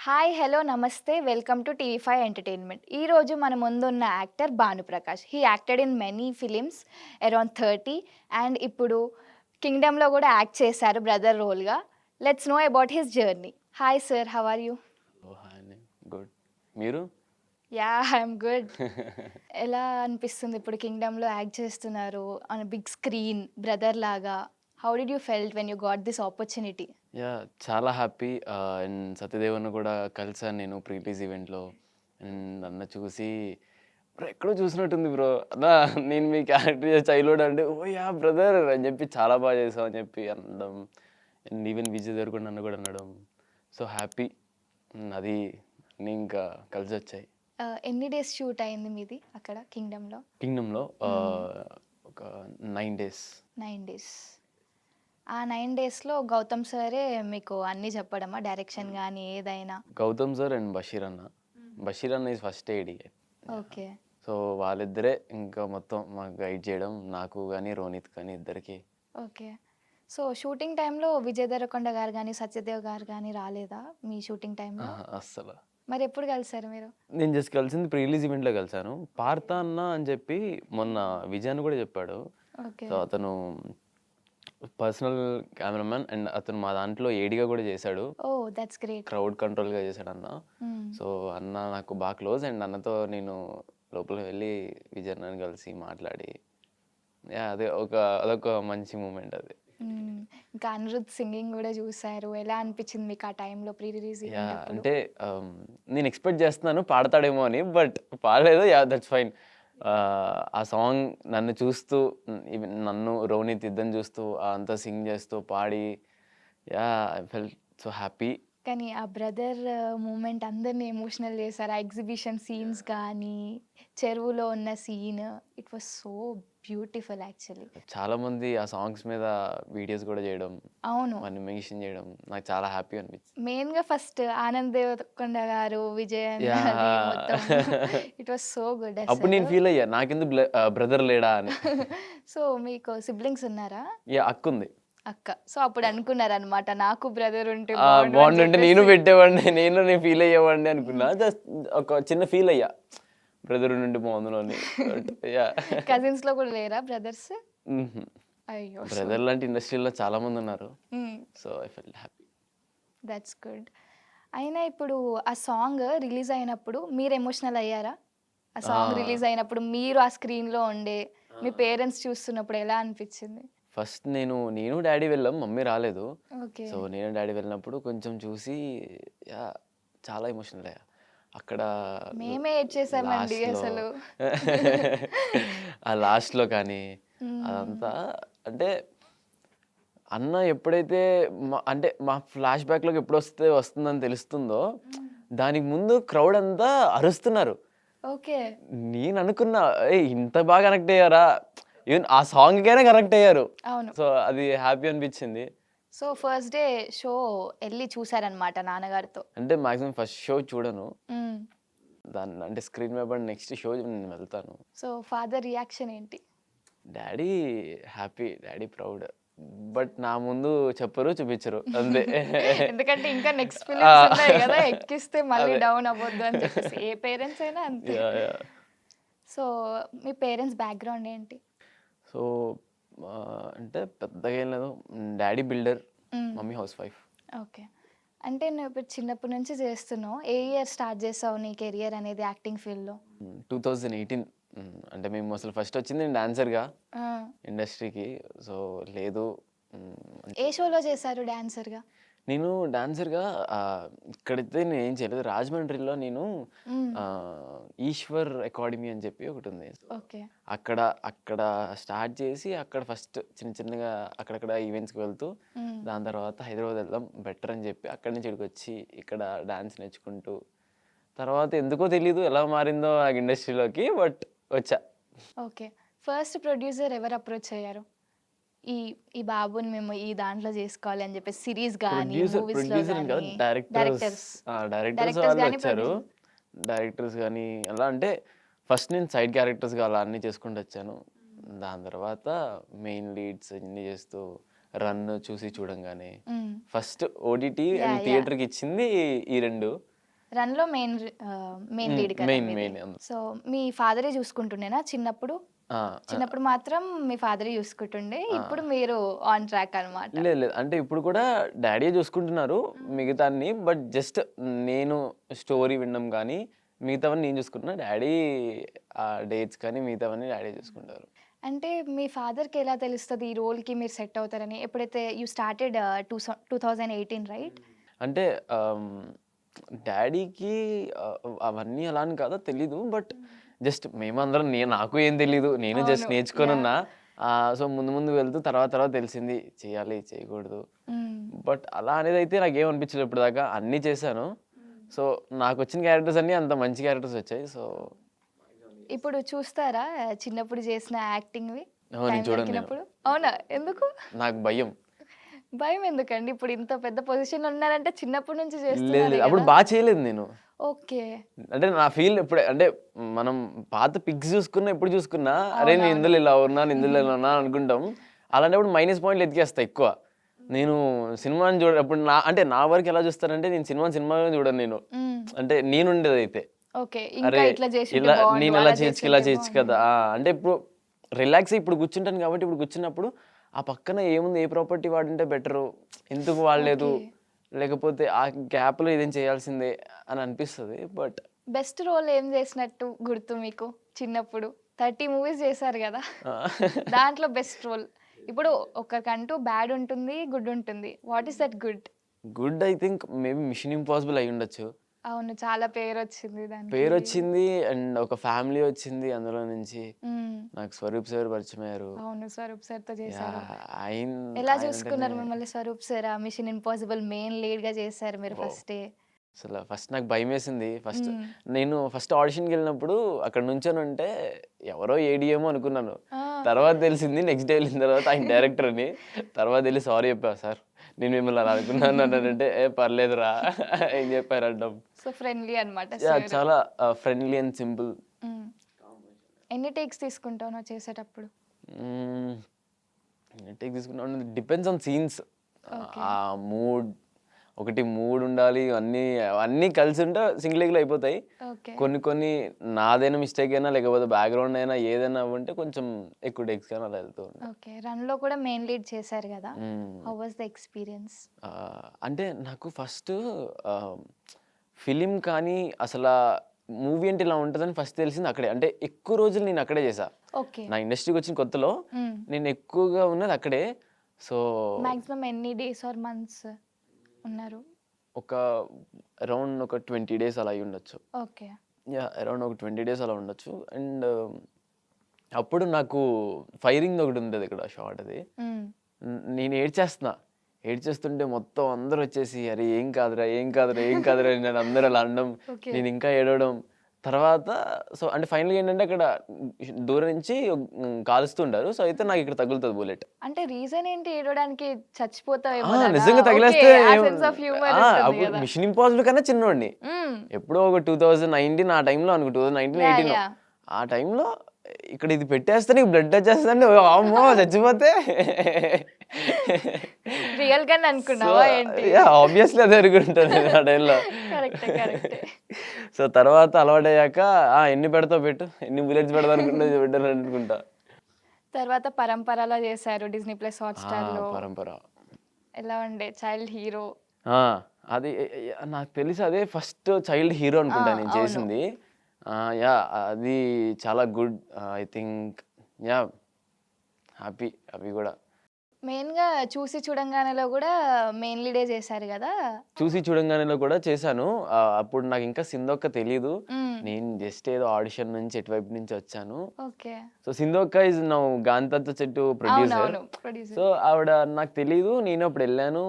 Hi hello నమస్తే welcome to TV five entertainment. ఈరోజు మన ముందున్న actor Bhanuprakash. He acted in many films around 30 and ఇప్పుడు కింగ్డమ్లో కూడా యాక్ట్ చేశారు బ్రదర్ రోల్గా. Let's know about his journey. Hi sir, how are you? Oh hi అండి, గుడ్. మీరు? Yeah, I'm good. ఎలా అనిపిస్తుంది ఇప్పుడు కింగ్డమ్లో యాక్ట్ చేస్తున్నారు ఆన్ బిగ్ స్క్రీన్ బ్రదర్ లాగా? How did you felt when you got this opportunity? Yeah, చాలా happy. And సత్యదేవన్ను కూడా కలిసాను నేను ప్రీ రిలీజ్ ఈవెంట్లో. అండ్ అన్న చూసి బ్రో ఎక్కడో చూసినట్టుంది బ్రో, అన్నా నేను మీ క్యారెక్టర్ చైల్డ్హుడ్ అంటే ఓ యా బ్రదర్ అని చెప్పి చాలా బాగా చేసావు అని చెప్పి అనడం. అండ్ ఈవెన్ విజయ్ దేవరకొండ నన్ను కూడా అనడం. So happy. అది అన్నీ ఇంకా కలిసి వచ్చాయి. ఎన్ని డేస్ షూట్ అయింది మీది అక్కడ కింగ్డమ్లో? కింగ్డమ్లో ఒక 9 days. 9 డేస్. ఆ 9 డేస్‌లో గౌతమ్ సారే మీకు అన్నీ చెప్పడమా? డైరెక్షన్ గానీ ఏదైనా? గౌతమ్ సార్ అండ్ బషీర్ అన్న. బషీర్ అన్న is first AD. Okay. So వాళ్ళిద్దరే ఇంకా మొత్తం మాకు గైడ్ చేయడం, నాకు కానీ రోనిత్ కానీ ఇద్దరికి. ఓకే. సో షూటింగ్ టైంలో విజయ్ దేవరకొండ గారు గానీ, సత్యదేవ్ గారు గానీ రాలేదా మీ షూటింగ్ టైంలో? అస్సలు మరెప్పుడు కలిసారు మీరు? నేను జస్ట్ కలిసింది ప్రీ రిలీజ్ ఈవెంట్లో కలిసాను. పార్థ అన్న అని చెప్పి మొన్న విజయ్ అని కూడా చెప్పాడు. ఓకే. సో అతను పర్సనల్ కెమెరామెన్ అండ్ అతను మా దాంట్లో ఏడిగా కూడా చేశాడు. ఓహ్! That's great. క్రౌడ్ కంట్రోల్గా చేశాడు అన్న. హ్మ్. సో అన్న నాకు బాగా క్లోజ్ అండ్ అన్నతో నేను లోపలికి వెళ్ళి విజయ్ అన్నని కలిసి మాట్లాడి అదొక మంచి మూమెంట్ అది. హ్మ్. ఇంకా అనిరుద్ సింగింగ్ గూడా చూసారు. ఎలా అనిపించింది మీకు ఆ టైంలో ప్రీ రిలీజ్ ఈవెంట్ అప్పుడు? అంటే నేను ఎక్స్పెక్ట్ చేస్తున్నాను పాడతాడేమో అని, బట్ పాడలేదు. That's fine. ఆ సాంగ్ నన్ను చూస్తూ ఈవెన్ నన్ను రోనిత్ ఇద్దరిని చూస్తూ అంతా సింగ్ చేస్తూ పాడి ఐ ఫెల్ట్ సో హ్యాపీ. కానీ ఆ బ్రదర్ మూమెంట్ అందరిని ఎమోషనల్ చేశారు. ఆ ఎగ్జిబిషన్ సీన్స్ కానీ, చెరువులో ఉన్న scene, it was so beautiful actually. చాలామంది ఆ సాంగ్స్ మీద వీడియోస్ కూడా చేయడం, అవును. మెన్షన్ చేయడం నాకు చాలా హ్యాపీ అనిపించింది. మెయిన్‌గా ఫస్ట్ ఆనంద్ దేవరకొండ గారు, విజయ్ యాహ్! అన్నది మొత్తం ఇట్ వాస్ సో గుడ్ అప్పుడు నేను అసలు. ఫీల్ అయ్యా నాకెందుకు బ్రదర్ లేడా అని. సో మీకు సిబ్లింగ్స్ ఉన్నారా? అక్కుంది. అక్క. సో అప్పుడు అనుకున్నారనమాట నాకు బ్రదర్ ఉంటే బాగుండు అని బాగుండుంటే నేను చెప్పేసి. పెట్టేవాడిని, నేను ఫీల్ అయ్యేవాడిని అనుకున్నా. జస్ట్ ఒక చిన్న ఫీల్ అయ్యా, బ్రదర్ ఉండి బాగుండు అని. కజిన్స్‌లో కూడా లేరా బ్రదర్స్? అయ్యో! బ్రదర్ లాంటి ఇండస్ట్రీలో చాలా మంది ఉన్నారు. హ్మ్. So I felt happy. That's good. అయినా ఇప్పుడు ఆ సాంగ్ రిలీజ్ అయినప్పుడు మీరు ఎమోషనల్ అయ్యారా? ఆ సాంగ్ రిలీజ్ అయినప్పుడు మీరు ఆ స్క్రీన్‌లో ఉండే మీ పేరెంట్స్ చూస్తున్నప్పుడు ఎలా అనిపించింది? ఫస్ట్ నేను డాడీ వెళ్ళాం, మమ్మీ రాలేదు. ఓకే. సో నేను డాడీ వెళ్ళినప్పుడు కొంచెం చూసి యా చాలా ఎమోషనల్ అయ్యా. అక్కడ మేమే ఏడ్చేసామండి లాస్ట్‌లో అసలు. ఆ లాస్ట్‌లో కానీ హ్మ్. అదంతా అంటే అన్న ఎప్పుడైతే అంటే మా ఫ్లాష్ బ్యాక్‌లోకి వస్తుందని తెలుస్తుందో దానికి ముందు క్రౌడ్ అంతా అరుస్తున్నారు. ఓకే. నేను అనుకున్నా ఇంత బాగా కనెక్ట్ అయ్యారా? ఈవెన్ ఆ సాంగ్‌కైనా కనెక్ట్ అయ్యారు. అవును. సో అది హ్యాపీ అనిపించింది. సో ఫస్ట్ డే షో ఎళ్లి చూసారనమాట నాన్నగారితో. అంటే మాక్సిమం ఫస్ట్ షో చూడను. హ్మ్. అంటే స్క్రీన్ మీద పడిన నెక్స్ట్ షో నేను వెళ్తాను. సో ఫాదర్ రియాక్షన్ ఏంటి? Daddy happy, daddy proud. But నా ముందు చెప్పరు, చూపించరు అంతే. ఎందుకంటే ఇంకా నెక్స్ట్ ఆ! ఫిలిమ్స్ ఉన్నాయి గదా! ఎక్కిస్తే మళ్ళీ అదే. డౌన్ అవ్వద్దు అని చెప్పేసి. ఏ పేరెంట్స్ అయినా అంతే. యాహ్! సో మీ పేరెంట్స్ బ్యాక్‌గ్రౌండ్ ఏంటి? సో అంటే పెద్దగా ఏం లేదు. డాడీ బిల్డర్, హ్మ్. Mummy house wife. ఓకే. అంటే నువ్వు ఇప్పుడు చిన్నప్పటి నుంచి చేస్తున్నావు. ఏ ఇయర్ స్టార్ట్ చేసావు నీ కెరియర్ అనేది యాక్టింగ్ ఫీల్డ్‌లో? 2018. అంటే మేము అసలు ఫస్ట్ వచ్చింది నేను డాన్సర్‌గా ఆ! ఇండస్ట్రీకి. సో లేదు. ఏ షోలో చేశారు డాన్సర్‌గా? నేను డాన్సర్‌గా ఇక్కడైతే నేనేం చేయలేదు. రాజమండ్రిలో నేను హ్మ్. ఈశ్వర్ అకాడమీ అని చెప్పి ఒకటుంది. ఓకే. అక్కడ అక్కడ స్టార్ట్ చేసి అక్కడ ఫస్ట్ చిన్నగా అక్కడక్కడ ఈవెంట్స్‌కి వెళ్తూ, హ్మ్. దాని తర్వాత హైదరాబాద్ వెళ్దాం బెటర్ అని చెప్పి అక్కడి నుంచి ఇక్కడికొచ్చి ఇక్కడ డాన్స్ నేర్చుకుంటూ, తర్వాత ఎందుకో తెలీదు ఎలా మారిందో నాకు ఇండస్ట్రీలోకి, బట్ వచ్చా. ఓకే. ఫస్ట్ ప్రొడ్యూసర్ ఎవరు అప్రోచ్ అయ్యారు? ఈ ఈ బాబుని మేము ఈ దాంట్లో చేసుకోవాలి అని చెప్పేసి సిరీస్ గానీ, మూవీస్‌లో ప్రొడ్యూసర్ అని కాదు, గానీ డైరెక్టర్స్ డైరెక్టర్స్ వాళ్ళు గానీ వచ్చారు. డైరెక్టర్స్ కానీ ఎలా అంటే ఫస్ట్ నేను సైడ్ క్యారెక్టర్స్‌గా అలా అన్నీ చేసుకుంటూ వచ్చాను. దాని తర్వాత మెయిన్ లీడ్స్ ఇన్ని చేస్తూ రన్ చూసి చూడంగానే హ్మ్. First OTT and yeah! Yeah! థియేటర్‌కి ఇచ్చింది ఈ 2. రన్‌లో మెయిన్ లీడ్ కదా మెయిన్ మీది. మెయిన్ సో, మీ ఫాదరే చూసుకుంటుండేనా చిన్నప్పుడు? ఆ! చిన్నప్పుడు మాత్రం మీ ఫాదరే చూసుకుంటుండే. ఇప్పుడు మీరు ఆన్ ట్రాక్ అనమాట. లేదు లేదు. అంటే ఇప్పుడు కూడా డ్యాడీయే చూసుకుంటున్నారు మిగతాన్ని. బట్ జస్ట్ నేను స్టోరీ వినడం కానీ, మిగతావన్నీ నేను చూసుకుంటున్నా. డాడీ డేట్స్ కానీ మిగతావన్నీ డాడీ చూసుకుంటారు. అంటే మీ ఫాదర్‌కి ఎలా తెలుస్తది ఈ రోల్‌కి మీరు సెట్ అవుతారని? ఎప్పుడైతే యూ స్టార్టెడ్ 2018 రైట్? అంటే డ్యాడీకి అవన్నీ అలా అని కాదో తెలీదు. బట్ జస్ట్ మేమందరం నాకు ఏం తెలీదు. నేను జస్ట్ అవును. నేర్చుకొనున్నా. యాహ్! సో, ముందు ముందు వెళ్తూ తర్వాత తర్వాత తెలిసింది. చేయాలి, చేయకూడదు. హ్మ్. బట్ అలా అనేదైతే నాకేం అనిపించలేదు ఇప్పటిదాకా. అన్నీ చేశాను. సో, నాకొచ్చిన క్యారెక్టర్స్ అన్నీ అంత మంచి క్యారెక్టర్స్ వచ్చాయి. సో, ఇప్పుడు చూస్తారా చిన్నప్పుడు చేసిన యాక్టింగ్‌వి? నేను టైం చూడను నేను. దొరికినప్పుడు? అవునా? ఎందుకు? నాకు భయం. భయం ఎందుకండి? ఇప్పుడు ఇంత పెద్ద పొజిషన్‌లో ఉన్నారంటే చిన్నప్పటి నుంచి లేదు చేస్తున్నారే లేదు. అప్పుడు గదా! చేయలేదు నేను. ఓకే. అంటే నా ఫీల్ ఎప్పుడే అంటే మనం పాత పిక్స్ చూసుకున్నా, ఎప్పుడు చూసుకున్నా అరే! నేను అవునవును. ఇందులో ఇలా ఉన్నాను, ఇందులో ఇలా ఉన్నాను అనుకుంటాం. అలాంటప్పుడు మైనస్ పాయింట్లు ఎతికేస్తా ఎక్కువ. నేను సినిమాని అప్పుడు అంటే నా వరకు ఎలా చూస్తానంటే నేను సినిమాగా చూడను నేను. హ్మ్. అంటే నేనుండేదైతే. ఓకే. ఇంకా అరే! ఇట్లా చేసుంటే ఇలా బావుండు. నేను ఇలా అలా చేయొచ్చు, ఇలా చేసుంటే చేయొచ్చు బావుండు. కదా! అంటే ఇప్పుడు రిలాక్స్ ఇప్పుడు కూర్చుంటాను కాబట్టి ఇప్పుడు కూర్చున్నప్పుడు ఆ పక్కన ఏముంది, ఏ ప్రాపర్టీ వాడుంటే బెటరు, ఎందుకు వాడలేదు, ఓకే. లేకపోతే ఆ గ్యాప్‌లో ఇదేం చేయాల్సిందే అని అనిపిస్తది. బట్ బెస్ట్ రోల్ ఏం చేసినట్టు గుర్తు మీకు చిన్నప్పుడు? 30 మూవీస్ చేశారు గదా! దాంట్లో బెస్ట్ రోల్. ఇప్పుడు ఒకరికంటూ బ్యాడ్ ఉంటుంది, గుడ్ ఉంటుంది. What is that good? Good I think maybe 'Mission Impossible' అయ్యుండొచ్చు. అవును. చాలా పేరొచ్చింది దానికి. పేరొచ్చింది అండ్ ఒక ఫ్యామిలీ వచ్చింది అందులో నుంచి. హ్మ్. నాకు 'స్వరూప్ సార్' పరిచయమయ్యారు. అవును. స్వరూప్ సార్‌తో చేశారు. యాహ్! ఎలా ఆయనంటేనే చూసుకున్నారు మిమ్మల్ని Swaroop sir? 'Mission impossible' main లీడ్‌గా చేశారు మీరు వావ్! ఫస్టే. అసల ఫస్ట్ నాకు భయమేసింది. హ్మ్. నేను ఫస్ట్ ఆడిషన్‌కెళ్ళినప్పుడు అక్కడ నుంచొనుంటే ఎవరో ఏడీఏమో అనుకున్నాను. ఆ! తర్వాత తెలిసింది నెక్స్ట్ డే వెళ్ళిన తర్వాత ఆయన డైరెక్టర్ అని. తర్వాత ఎళ్లి సారీ చెప్పా. సార్ నేను మిమ్మల్ని అలా అనుకున్నాను అన్నానంటే, ఏ పర్లేదురా ఏం చెప్పారంటాం. సో, ఫ్రెండ్లీ అనమాట యాహ్! సార్. చాలా ఫ్రెండ్లీ అండ్ సింపుల్. హ్మ్. ఎన్ని టేక్స్ తీసుకుంటావు నువ్వు చేసేటప్పుడు? హ్మ్. టేక్ తీసుకున్నాను డిపెండ్స్ ఆన్ సీన్స్. ఓకే. ఆ మూడ్ ఒకటి మూడ్ ఉండాలి. అన్నీ కలిసి ఉంటే సింగిల్ టేక్‌లో అయిపోతాయి. ఓకే. కొన్ని కొన్ని నాదైనా మిస్టేక్ అయినా లేకపోతే బ్యాక్‌గ్రౌండ్ అయినా ఏదైనా అవ్వుంటే కొంచెం ఎక్కువ టేక్స్ కానీ అలా వెళ్తూ ఉంటాయి. ఓకే. 'రన్‌లో' కూడా మెయిన్ లీడ్ చేశారు గదా! హ్మ్. How was the experience? అంటే నాకు ఫస్ట్ ఫిలిం కానీ అసలా మూవీ అంటే ఇలా ఉంటదని ఫస్ట్ తెలిసింది అక్కడే. అంటే ఎక్కువ రోజులు నేను అక్కడే చేశా. ఓకే. నా ఇండస్ట్రీకొచ్చిన కొత్తలో హ్మ్. నేను ఎక్కువగా ఉన్నది అక్కడే. సో, మాక్సిమం ఎన్ని డేస్ ఆర్ మంత్స్ ఉన్నారు? ఒక అరౌండ్ ఒక 20 డేస్ అలా అయ్యుండొచ్చు. ఓకే. యాహ్! అరౌండ్ ఒక 20 డేస్ అలా ఉండొచ్చు. అండ్ అప్పుడు నాకు ఫైరింగ్‌ది ఒకటుంటది ఇక్కడ షాట్ అది. హ్మ్. నేను ఏడ్చేస్తున్నా. ఏడ్చేస్తుంటే మొత్తం అందరొచ్చేసి "అరే! ఏం కాదురా, ఏం కాదురా, ఏం కాదురా" అని నన్ను అందరూ అలా అనడం. ఓకే. నేను ఇంకా ఏడవడం. తర్వాత సో, అంటే ఫైనల్‌గా ఏంటంటే అక్కడ దూరం నుంచి కాలుస్తుంటారు. సో, అయితే నాకు ఇక్కడ తగులుతది బుల్లెట్. అంటే రీజన్ ఏంటి ఏడవడానికి? చచ్చిపోతావేమోనా? నిజంగా ఓకే. తగిలేస్తే ఆ సెన్స్ ఆఫ్ హ్యూమర్ ఉంటుంది అప్పుడు గదా! 'మిషన్ ఇంపాసిబుల్' కన్నా చిన్నోడిని. హ్మ్. ఎప్పుడో ఒక 2019 ఆ టైంలో అనుకో 2019, యాహ్! 18 యాహ్! ఆ టైంలో ఇక్కడ ఇది పెట్టేస్తే నీకు బ్లడ్ వచ్చేస్తదంటే వామ్మో! చచ్చిపోతే రియల్ గానే సో, అనుకున్నావా ఏంటి? యాహ్! ఆబ్వియస్లీ అదే అనుకుంటా నేను ఆ టైంలో. కరెక్టే. కరెక్టే. సో, తర్వాత అలవాటయ్యాక ఎన్ని పెడతావు పెట్టు. ఎన్ని బుల్లెట్స్ పెడదాం అనుకుంటే పెట్టాను అనుకుంటా. తర్వాత 'పరంపరలో' చేశారు డిస్నీ ప్లస్ హాట్‌స్టార్‌లో. 'పరంపర.' ఎలా ఉండే చైల్డ్ హీరో? ఆ! అది నాకు తెలిసి అదే ఫస్ట్ చైల్డ్ హీరో ఆ! అనుకుంటా నేను అవును. చేసింది. యాహ్! అది చాలా good. I think yeah! Happy అవి గూడా. మెయిన్‌గా 'చూసి చూడంగానే'లో గూడా మెయిన్ లీడే చేశారు గదా! చూసి చూడంగానేలో కూడా చేశాను. అప్పుడు నాకింకా సింధొక్క తెలీదు. హ్మ్. నేను జస్ట్ ఏదో ఆడిషన్ నుంచి ఎటువైపు నుంచి వచ్చాను. ఓకే. సో, సింధొక్క is now 'Gandhi Chettu' producer. అవునవును. ప్రొడ్యూసర్. సో, ఆవిడ నాకు తెలీదు. నేను అప్పుడెళ్ళాను.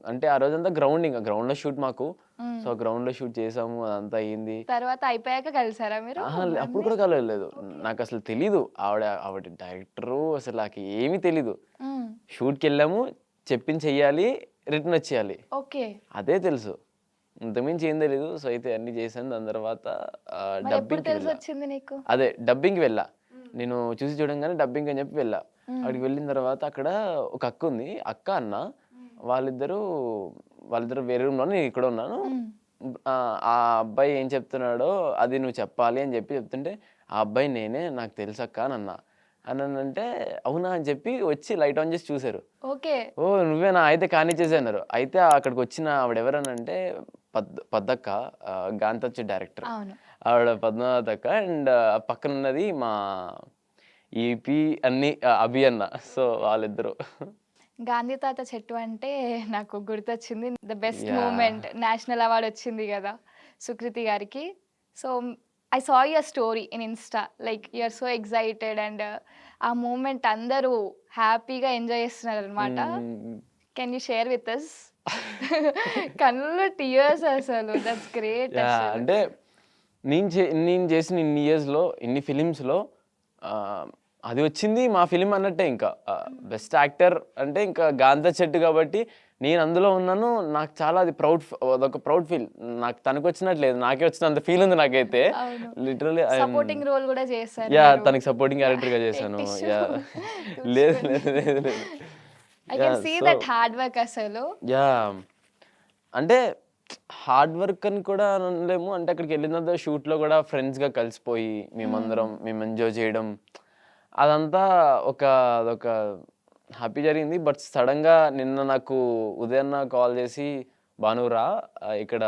అంటే ఆ రోజంతా గ్రౌండ్‌లో షూట్ మాకు. హ్మ్. సో, గ్రౌండ్‌లో షూట్ చేసాము. అదంతా అయింది. తర్వాత అయిపోయాక కలిసారా మీరు అప్పుడు అన్నీ? కూడా కలవలేదు. ఓకే. నాకసలు తెలీదు. ఆవిడ డైరెక్టరు అసలు నాకు ఏమీ తెలీదు. హ్మ్. షూట్‌కెళ్ళాము. చెప్పింది చెయ్యాలి. రిటర్న్ వచ్చేయాలి. ఓకే. అదే తెలుసు. ఇంతకుమించి ఏం తెలీదు. సో, అయితే అన్నీ చేశాను. దాని తర్వాత మరెప్పుడు డబ్బింగ్‌కి వెళ్ళా. తెలిసొచ్చింది నీకు? అదే డబ్బింగ్‌కి వెళ్ళా. నేను చూసి చూడంగానే డబ్బింగ్ అని చెప్పి వెళ్ళా. హ్మ్. అక్కడికి వెళ్ళిన తర్వాత అక్కడ ఒక అక్క ఉంది. అక్క, అన్న వాళ్ళిద్దరూ వేరే రూమ్‌లో నేను ఇక్కడ ఉన్నాను. హ్మ్. ఆ అబ్బాయి ఏం చెప్తున్నాడో అది నువ్వు చెప్పాలి అని చెప్తుంటే, ఆ అబ్బాయి నేనే నాకు తెలుసక్క అని అన్నా. అన్నానంటే, అవునా అని చెప్పి వచ్చి లైట్ ఆన్ చేసి చూసారు. ఓకే. ఓహ్! నువ్వేనా అయితే కానిచ్చేసేయ్ అన్నారు. అయితే అక్కడికొచ్చిన ఆవిడెవరనంటే పద్దక్క, గాంతొచ్చి డైరెక్టర్. అవును. ఆవిడ పద్మావతి అక్క అండ్ పక్కనున్నది మా ఈపీ అన్ని అభి అన్న. సో, వాళ్ళిద్దరు. గాంధీ తాత చెట్టు అంటే నాకు గుర్తొచ్చింది. The best yeah! Moment national award వచ్చింది గదా! సుకృతి గారికి. So, I saw your story in Insta. Like you are so excited and ఆ మూమెంట్ అందరూ హ్యాపీగా ఎంజాయ్ చేస్తున్నారనమాట. Hmm. Can you share with us? కళ్ళలో టియర్స్ అసలు. That's great yeah! అసలు. అంటే నేను చేసిన ఇన్ని ఇయర్స్‌లో, ఇన్ని ఫిలిమ్స్‌లో ఆహ్, అది వచ్చింది మా ఫిల్మ్ అన్నట్టే ఇంకా. బెస్ట్ యాక్టర్ అంటే ఇంకా గాంధా చెట్టు కాబట్టి నేను అందులో ఉన్నాను. నాకు చాలా అది అదొక ప్రౌడ్ ఫీల్. నాకు తనకొచ్చినట్టు లేదు. నాకే వచ్చినంత ఫీల్ ఉంది నాకైతే. అవును. లిటరల్లీ సపోర్టింగ్ రోల్ గూడా చేశారు యాహ్! మీరు. తనకి సపోర్టింగ్ క్యారెక్టర్‌గా చేశాను. Tissue yeah! లేదు, తుడుచుకొని. లేదు, లేదు, లేదు. I can yeah! See so that hard work అసలు. యాహ్! అంటే హార్డ్ వర్క్ అని కూడా అనలేము. అంటే అక్కడికెళ్ళిన తర్వాత షూట్‌లో కూడా ఫ్రెండ్స్‌గా కలిసిపోయి మేము ఎంజాయ్ చేయడం అదంతా అదొక హ్యాపీ జరిగింది. బట్ సడెన్‌గా నిన్న నాకు ఉదయన్న కాల్ చేసి, "భాను రా ఇక్కడ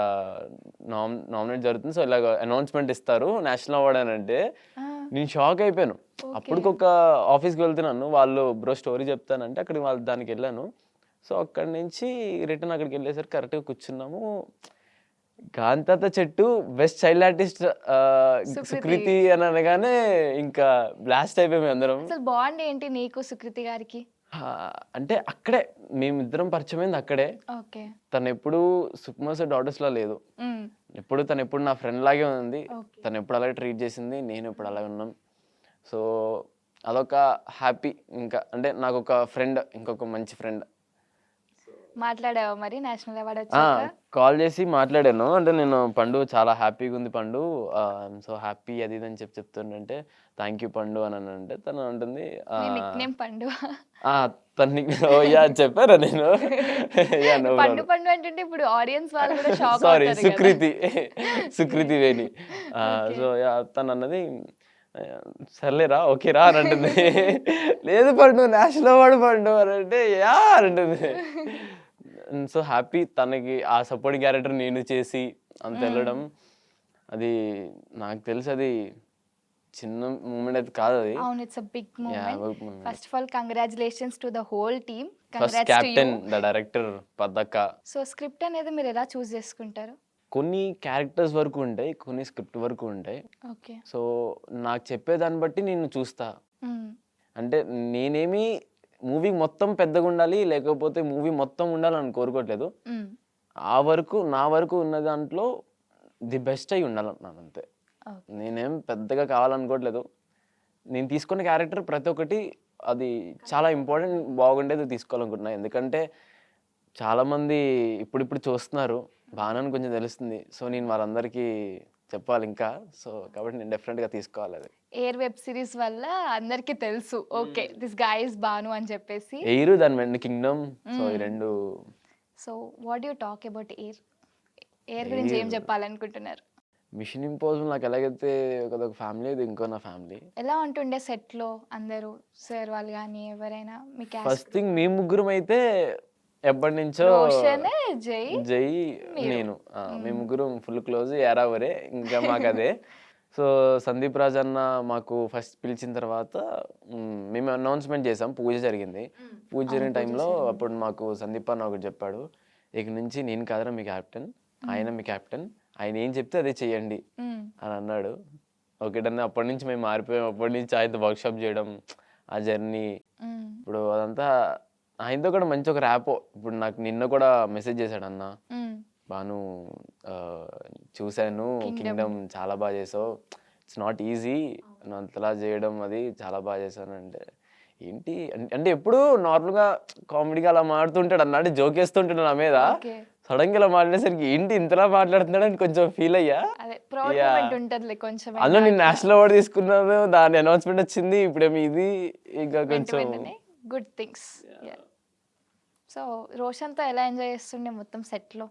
నామినేట్ జరుగుతుంది. సో, ఇలాగ అనౌన్స్‌మెంట్ ఇస్తారు నేషనల్ అవార్డ్" అనంటే ఆ! నేను షాక్ అయిపోయాను. ఓకే. అప్పటికొక ఆఫీస్‌కి వెళ్తున్నాను. వాళ్ళు బ్రో స్టోరీ చెప్తానంటే అక్కడికి దానికెళ్ళాను. సో, అక్కడి నుంచి రిటర్న్ అక్కడికెళ్ళేసరికి కరెక్ట్‌గా కూర్చున్నాము. కాంతాత చెట్టు best child artist Sukriti. Sukriti అని అనగానే ఇంకా బ్లాస్ట్ అయిపోయాం మేమందరం. అసలు బాండ్ ఏంటి నీకు సుకృతి గారికి? అంటే అక్కడే మేమిద్దరం పరిచయమైంది అక్కడే. ఓకే. తనెప్పుడూ సుకుమార్ సార్ డాటర్స్‌లా లేదు. హ్మ్. తనెప్పుడు నా ఫ్రెండ్ లాగే ఉంది. ఓకే. తనెప్పుడు అలాగే ట్రీట్ చేసింది. నేను ఎప్పుడు అలాగే ఉన్నాం. సో, అదొక హ్యాపీ. ఇంకా అంటే నాకొక ఫ్రెండ్, ఇంకొక మంచి ఫ్రెండ్. మాట్లాడావా మరి నేషనల్ అవార్డ్ ఆ! వచ్చాక? కాల్ చేసి మాట్లాడాను. అంటే నేను పండు చాలా హ్యాపీగుంది పండు. ఐయామ్ సో హ్యాపీ అది ఇది అని చెప్తుండంటే, థాంక్ యూ పండు అని అనంటే తను అంటుంది నీ నిక్‌నేమ్ పండు. ఆ! తన ఓహ్! యాహ్! చెప్పానా నేను? యాహ్! నో పండు ప్రాబ్లమ్. పండు అంటుంటే ఇప్పుడు ఆడియన్స్ వాళ్ళు కూడా షాక్ సారీ అవుతారు గదా! Sukriti. Okay. Sukriti Veni. Okay. So, yeah! తనన్నది సర్లేరా ఓకేరా అని అంటుంది. లేదు పండు నేషనల్ అవార్డ్ పండు అనంటే యాహ్! అని అంటుంది. సో హ్యాపీ తనకి ఆ సపోర్టింగ్ క్యారెక్టర్ నేను చేసి అంత హ్మ్. వెళ్ళడం అది నాకు తెలిసి అది చిన్న మూమెంట్ అయితే కాదది. అవును. It's a big yeah! Moment. Moment. First of all congratulations to the whole team. First congrats to you. Captain, the director పద్దక్క. సో, స్క్రిప్ట్ అనేది మీరు ఎలా చూజ్ చేసుకుంటారు? కొన్ని క్యారెక్టర్స్ వరకు ఉంటాయి. కొన్ని స్క్రిప్ట్ వరకు ఉంటాయి. ఓకే. సో, నాకు చెప్పేదాన్ని బట్టి నేను చూస్తా. హ్మ్. అంటే నేనేమి మూవీ మొత్తం పెద్దగుండాలి, లేకపోతే మూవీ మొత్తం ఉండాలని కోరుకోవట్లేదు. హ్మ్. నా వరకు ఉన్న దాంట్లో ది బెస్ట్ అయ్యి ఉండాలంటున్నానంతే. ఓకే. నేనేం పెద్దగా కావాలనుకోవట్లేదు. నేను తీసుకున్న క్యారెక్టర్ ప్రతి ఒక్కటి అది చాలా ఇంపార్టెంట్ బాగుండేది తీసుకోవాలనుకుంటున్నా. ఎందుకంటే చాలామంది ఇప్పుడిప్పుడు చూస్తున్నారు. బానుని కొంచెం తెలుస్తుంది. సో, నేను వాళ్ళందరికీ చెప్పాలింకా. సో, కాబట్టి నేను డెఫినెట్‌గా తీసుకోవాలది. ఎయిర్ వెబ్ సీరీస్ వల్ల అందరికీ తెలుసు. Okay. This guy is Bhanu అని చెప్పేసి. 'ఎయిర్' దాని వెంట 'కింగ్డమ్' సో, ఈ హ్మ్. 2 so, what do you talk about air? Air గురించి ఏం 'ఎయిర్' చెప్పాలనుకుంటున్నారు? 'మిషన్ ఇంపాసిబుల్' నాకు ఎలాగైతే అదొక ఫ్యామిలీ ఇది ఇంకో నా ఫ్యామిలీ. ఎలా ఉంటుండే సెట్‌లో అందరూ సార్ వాళ్ళు గాని ఎవరైనా మీ ఫస్ట్ క్యాస్ట్? థింగ్ మేము ముగ్గురమైతే ఎప్పటినుంచో రోషన్, జై, జై, మీరు. నేను. మేము హ్మ్. ముగ్గురం ఫుల్ క్లోజ్ యారావరే. ఇంకా మాకదే. సో, సందీప్ రాజ్ అన్న మాకు ఫస్ట్ పిలిచిన తర్వాత మేము అనౌన్స్‌మెంట్ చేసాం. పూజ జరిగింది. పూజ అవును. జరిగిన పూజ టైంలో జరిగింది. అప్పుడు మాకు సందీప్ అన్న ఒకటి చెప్పాడు. "ఇక నుంచి నేను కాదురా మీ కెప్టెన్. ఆయన మీ కెప్టెన్. ఆయన ఏం చెప్తే అదే చెయ్యండి" హ్మ్. అని అన్నాడు. Okay done. అప్పటినుంచి మేము మారిపోయాం. అప్పటినుంచి ఆయనతో వర్క్‌షాప్ చేయడం, ఆ జర్నీ హ్మ్. ఇప్పుడు అదంతా ఆయనతో కూడా మంచి ఒక ర్యాపో. ఇప్పుడు నాకు నిన్న కూడా మెసేజ్ చేశాడు అన్న. హ్మ్. "భాను చూసాను 'కింగ్డమ్.' 'కింగ్డమ్' చాలా బాగా చేసావు. It's not easy. నువ్వు అంతలా చేయడం అది చాలా బాగా చేశానంటే" ఏంటి అంటే ఎప్పుడు నార్మల్‌గా కామెడీగా అలా మాడుతుంటాడు అన్న. అంటే జోకేస్తుంటాడు నా మీద. ఓకే. సడెన్‌గా ఇలా మాట్లాడేసరికి ఏంటి ఇంతలా మాట్లాడుతున్నాడని కొంచెం ఫీల్ అయ్యా. అదే ప్రౌడ్ యాహ్! మూమెంట్ ఉంటదిలే కొంచెమైనా అందులో నేను అట్లా. నేషనల్ అవార్డ్ తీసుకున్నాను. దాని అనౌన్స్‌మెంట్ వచ్చింది. ఇప్పుడేమో ఇది ఇంకా వెంట కొంచెం వెంటనే గుడ్ థింగ్స్. యాహ్! సో, రోషన్‌తో ఎలా ఎంజాయ్ చేస్తుండే మొత్తం సెట్‌లో?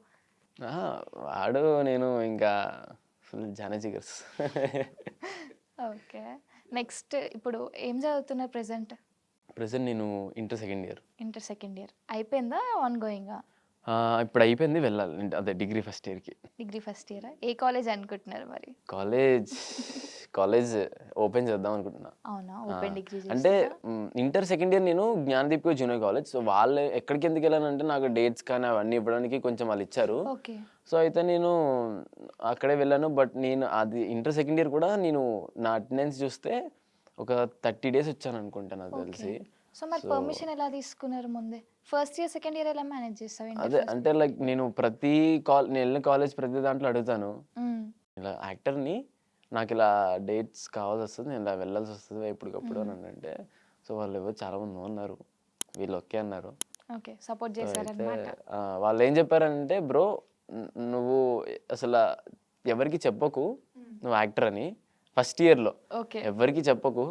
ఆహా! వాడు నేను ఇంకా ఫుల్ జానజిగర్స్. ఓకే. నెక్స్ట్ ఇప్పుడు ఏం చదువుతున్నారు ప్రెజెంట్? ప్రెజెంట్ నేను inter second year. Inter second year అయిపోయిందా? ఆన్ గోయింగా? ఇప్పుడు అయిపోయింది వెళ్ళాలి. అదే డిగ్రీ ఫస్ట్ ఇయర్‌కి. డిగ్రీ ఫస్ట్ ఇయరా? ఏ కాలేజ్ అనుకుంటున్నారు మరి? కాలేజ్, కాలేజ్ ఓపెన్ చేద్దాం అనుకుంటున్నా. అవునా? ఆ! ఓపెన్ డిగ్రీ అంటే చేస్తారా? ఇంటర్ సెకండ్ ఇయర్ నేను జ్ఞానదీపిక జూనియర్ కాలేజ్. సో, వాళ్ళు ఎక్కడికి ఎందుకెళ్ళానంటే నాకు డేట్స్ కానీ అవన్నీ ఇవ్వడానికి కొంచెం వాళ్ళిచ్చారు. ఓకే. సో, అయితే నేను అక్కడే వెళ్ళాను. బట్ నేను అది ఇంటర్ సెకండ్ ఇయర్ కూడా నేను నా అటెండెన్స్ చూస్తే ఒక 30 డేస్ వచ్చాననుకుంటా నాకు ఓకే. తెలిసి. సో, మరి సో, పర్మిషన్ ఎలా తీసుకున్నారు ముందే? ఫస్ట్ ఇయర్, సెకండ్ ఇయర్ ఎలా మేనేజ్ చేసావు? ఇంటర్ అదే ఫస్ట్ అంటే లైక్ నేను ప్రతి నేను వెళ్ళిన కాలేజ్ ప్రతి దాంట్లో అడుగుతాను. హ్మ్. ఇలా యాక్టర్‌ని నాకిలా డేట్స్ కావాల్సొస్తది. నేను ఇలా వెళ్ళాల్సొస్తది ఎప్పటికప్పుడు హ్మ్. అని అంటే, సో, వాళ్ళెవరో చాలామంది నో అన్నారు. వీళ్ళు ఓకే అన్నారు. ఓకే. సపోర్ట్ సో, అయితే చేశారనమాట. వాళ్ళేం చెప్పారంటే, "బ్రో నువ్వు అసల ఎవరికీ చెప్పకు నువ్వు యాక్టర్ అని ఫస్ట్ ఇయర్‌లో. ఓకే. ఎవ్వరికీ చెప్పకు.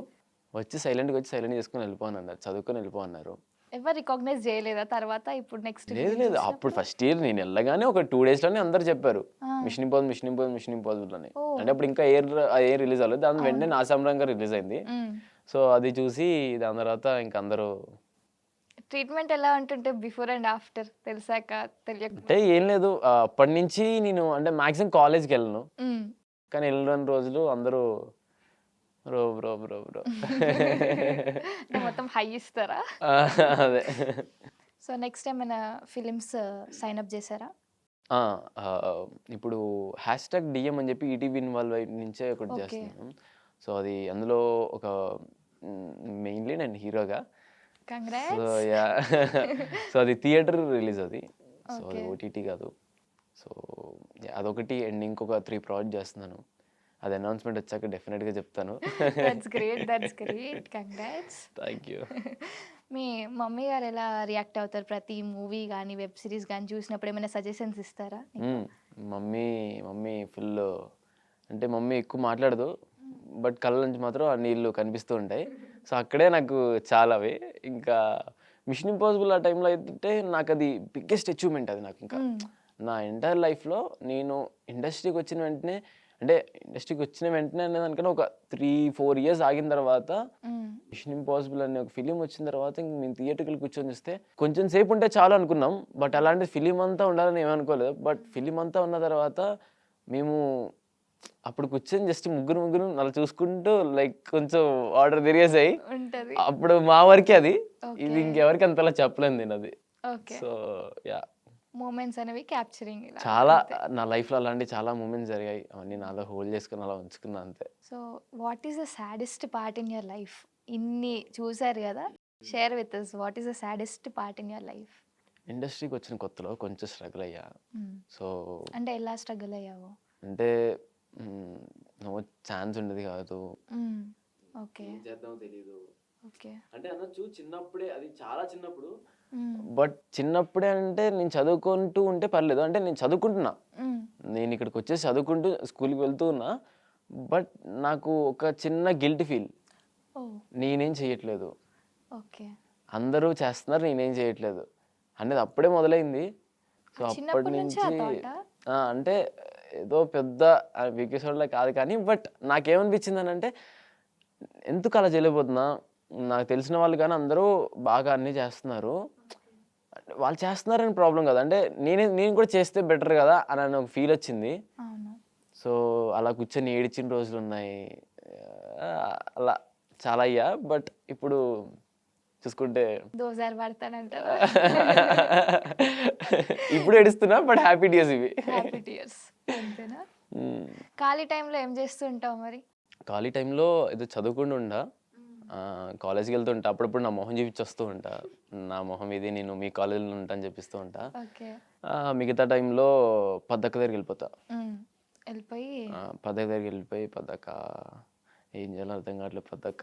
వచ్చి సైలెంట్‌గా వచ్చి సైలెంట్ చేసుకొని వెళ్ళిపో" అని అన్నారు. చదువుకొని వెళ్ళిపో అన్నారు. ఎవరు రికాగ్నైజ్ చేయలేదా తర్వాత ఇప్పుడు నెక్స్ట్ లేదు రిలీజ్ లేదు. అప్పుడు చేసినప్పుడు? ఫస్ట్ ఇయర్ నేను వెళ్ళగానే ఒక 2 డేస్‌లోనే అందరూ చెప్పారు. ఆ! 'Mission Impossible, Mission Impossible, Mission Impossible' అని. ఓహ్! అంటే అప్పుడు ఇంకా ఎయిర్ రిలీజ్ అవ్వలేదు. దాని వెంటనే అవును. 'నాసాంరంగా' రిలీజ్ అయింది. హ్మ్. సో, అది చూసి దాని తర్వాత ఇంక అందరూ ట్రీట్మెంట్ ఎలా ఉంటుంటే బిఫోర్ అండ్ ఆఫ్టర్ తెలిసాక తెలియక? అంటే ఏం లేదు. అప్పటినుంచి నేను అంటే మాక్సిమం కాలేజ్‌కెళ్ళను. హ్మ్. కానీ ఎళ్ళని రోజులు అందరూ బ్రో, బ్రో, బ్రో, బ్రో. అంటే మొత్తం హై ఇస్తారా? ఆ! అదే. సో, నెక్స్ట్ ఏమైనా ఫిలిమ్స్ సైన్ అప్ చేసారా? ఆ! ఇప్పుడు #DM అని చెప్పి ఈటీవీ ఇన్వాల్వ్ అయి నుంచే ఒకటి ఓకే. చేస్తున్నాను. సో, అది అందులో ఒక మెయిన్‌లీ నేను హీరోగా. So, congrats. యాహ్! సో, అది థియేటర్ రిలీజ్ అది. సో, అది ఓకే. ఓటీటీ కాదు. So, yeah! అదొకటి అండ్ ఇంకొక 3 ప్రాజెక్ట్ చేస్తున్నాను. అది అనౌన్స్‌మెంట్ వచ్చాక డెఫినిట్‌గా చెప్తాను. That's great. That's great. Congrats. Thank you. Me mummy గారు ఎలా రియాక్ట్ అవుతారు? ప్రతి మూవీ గాని, వెబ్ సిరీస్ గాని చూసినప్పుడు ఏమైనా సజెషన్స్ ఇస్తారా నీకు? హ్మ్. మమ్మీ మమ్మీ ఫుల్లు అంటే మమ్మీ ఎక్కువ మాట్లాడదు. బట్ కళ్ళ నుంచి మాత్రం ఆ నీళ్ళు కనిపిస్తూ ఉంటాయి. సో, అక్కడే నాకు చాలా అవి. ఇంకా 'మిషన్ ఇంపాసిబుల్' ఆ టైంలో అయితే నాకది బిగ్గెస్ట్ అచీవ్‌మెంట్ అది నాకింకా. హ్మ్. నా ఎంటైర్ లైఫ్‌లో నేను ఇండస్ట్రీకొచ్చిన వెంటనే అంటే ఇండస్ట్రీకొచ్చిన వెంటనే అనేదానికన్నా ఒక 3, 4 ఇయర్స్ ఆగిన తర్వాత హ్మ్. 'మిషన్ ఇంపాసిబుల్' అనే ఒక ఫిల్మ్ వచ్చిన తర్వాత ఇంక మేము థియేటర్‌కెళ్ళి కూర్చొని చూస్తే కొంచెం సేపు ఉంటే చాలు అనుకున్నాం. బట్ అలాంటి ఫిల్మ్ అంతా ఉండాలని ఏమనుకోలేదు. బట్ ఫిల్మ్ అంతా ఉన్న తర్వాత మేము అప్పుడు కూర్చొని జస్ట్ ముగ్గురు అలా చూసుకుంటూ లైక్ కొంచెం ఆర్డర్ తిరిగేసాయి. ఉంటది. అప్పుడు మా వరకే అది. ఇది ఓకే. ఇంకెవరికీ అంతలా చెప్పలేను నేనది. ఓకే. So, yeah! మూమెంట్స్ అనేవి క్యాప్చరింగ్ ఇలా చాలా అంతే. నా లైఫ్‌లో అలాంటి చాలా మూమెంట్స్ జరిగాయి. అవన్నీ నాలో హోల్డ్ చేసుకొని అలా ఉంచుకున్నా అంతే. So, what is the saddest part in your life? ఇన్ని చూసారు గదా! Share with us. What is the saddest part in your life? ఇండస్ట్రీకొచ్చిన కొత్తలో కొంచెం స్ట్రగుల్ అయ్యా. హ్మ్. సో, అంటే ఎలా స్ట్రగుల్ అయ్యావు? అంటే నో ఛాన్స్ ఉండేది కాదు. హ్మ్. ఓకే. ఏం చేద్దామో తెలీదు. ఓకే. అంటే అనొచ్చు చిన్నప్పుడే అది చాలా చిన్నప్పుడు. హ్మ్. బట్ చిన్నప్పుడే అంటే నేను చదువుకుంటూ ఉంటే పర్లేదు. అంటే నేను చదువుకుంటున్నా. హ్మ్. నేను ఇక్కడికొచ్చేసి చదువుకుంటూ స్కూల్‌కి వెళ్తూ ఉన్నా. బట్ నాకు ఒక చిన్న గిల్ట్ ఫీల్. ఓహ్! నేనేం చేయట్లేదు. ఓకే. అందరూ చేస్తున్నారు నేనేం చేయట్లేదు. అనేది అప్పుడే మొదలైంది. సో, చిన్నప్పటి నుంచే ఆ అప్పటినుంచి థాటా? అంటే ఏదో పెద్ద వీకేసోడ్‌లా కాదు కానీ బట్ నాకేమనిపించిందనంటే ఎందుకు అలా చేయలేకపోతున్నా? నాకు తెలిసిన వాళ్ళు గాని అందరూ బాగా అన్నీ చేస్తున్నారు. వాళ్ళు చేస్తున్నారని ప్రాబ్లమ్ కాదు. అంటే నేను కూడా చేస్తే బెటర్ గదా! అని ఒక ఫీలొచ్చింది. అవును. సో, అలా కూర్చొని ఏడ్చిన రోజులున్నాయి. అలా చాలా అయ్యా. బట్ ఇప్పుడు చూసుకుంటే దోసారి పడతానంటావా? ఇప్పుడు ఏడుస్తున్నా. బట్ హ్యాపీ డేస్ ఇవి. Happy tears. అంతేనా? హ్మ్. ఖాళీ టైంలో ఏం చేస్తూ ఉంటావు మరి? ఖాళీ టైంలో ఏదో చదువుకుంటుంటా. కాలేజ్‌కెళ్తుంటా. అప్పుడప్పుడు నా మొహం చూపించొస్తూ ఉంటా. నా మొహం ఇది నేను మీ కాలేజ్‌లో ఉంటా అని చెప్పిస్తూ ఉంటా. ఓకే. మిగతా టైంలో పద్దక్క దగ్గరికెళ్ళిపోతా. హ్మ్. ఎళ్ళిపోయి పద్దక్క దగ్గరికెళ్ళిపోయి పద్దక్క ఏం చేయాలో అర్థం కావట్లేదు పద్దక్క.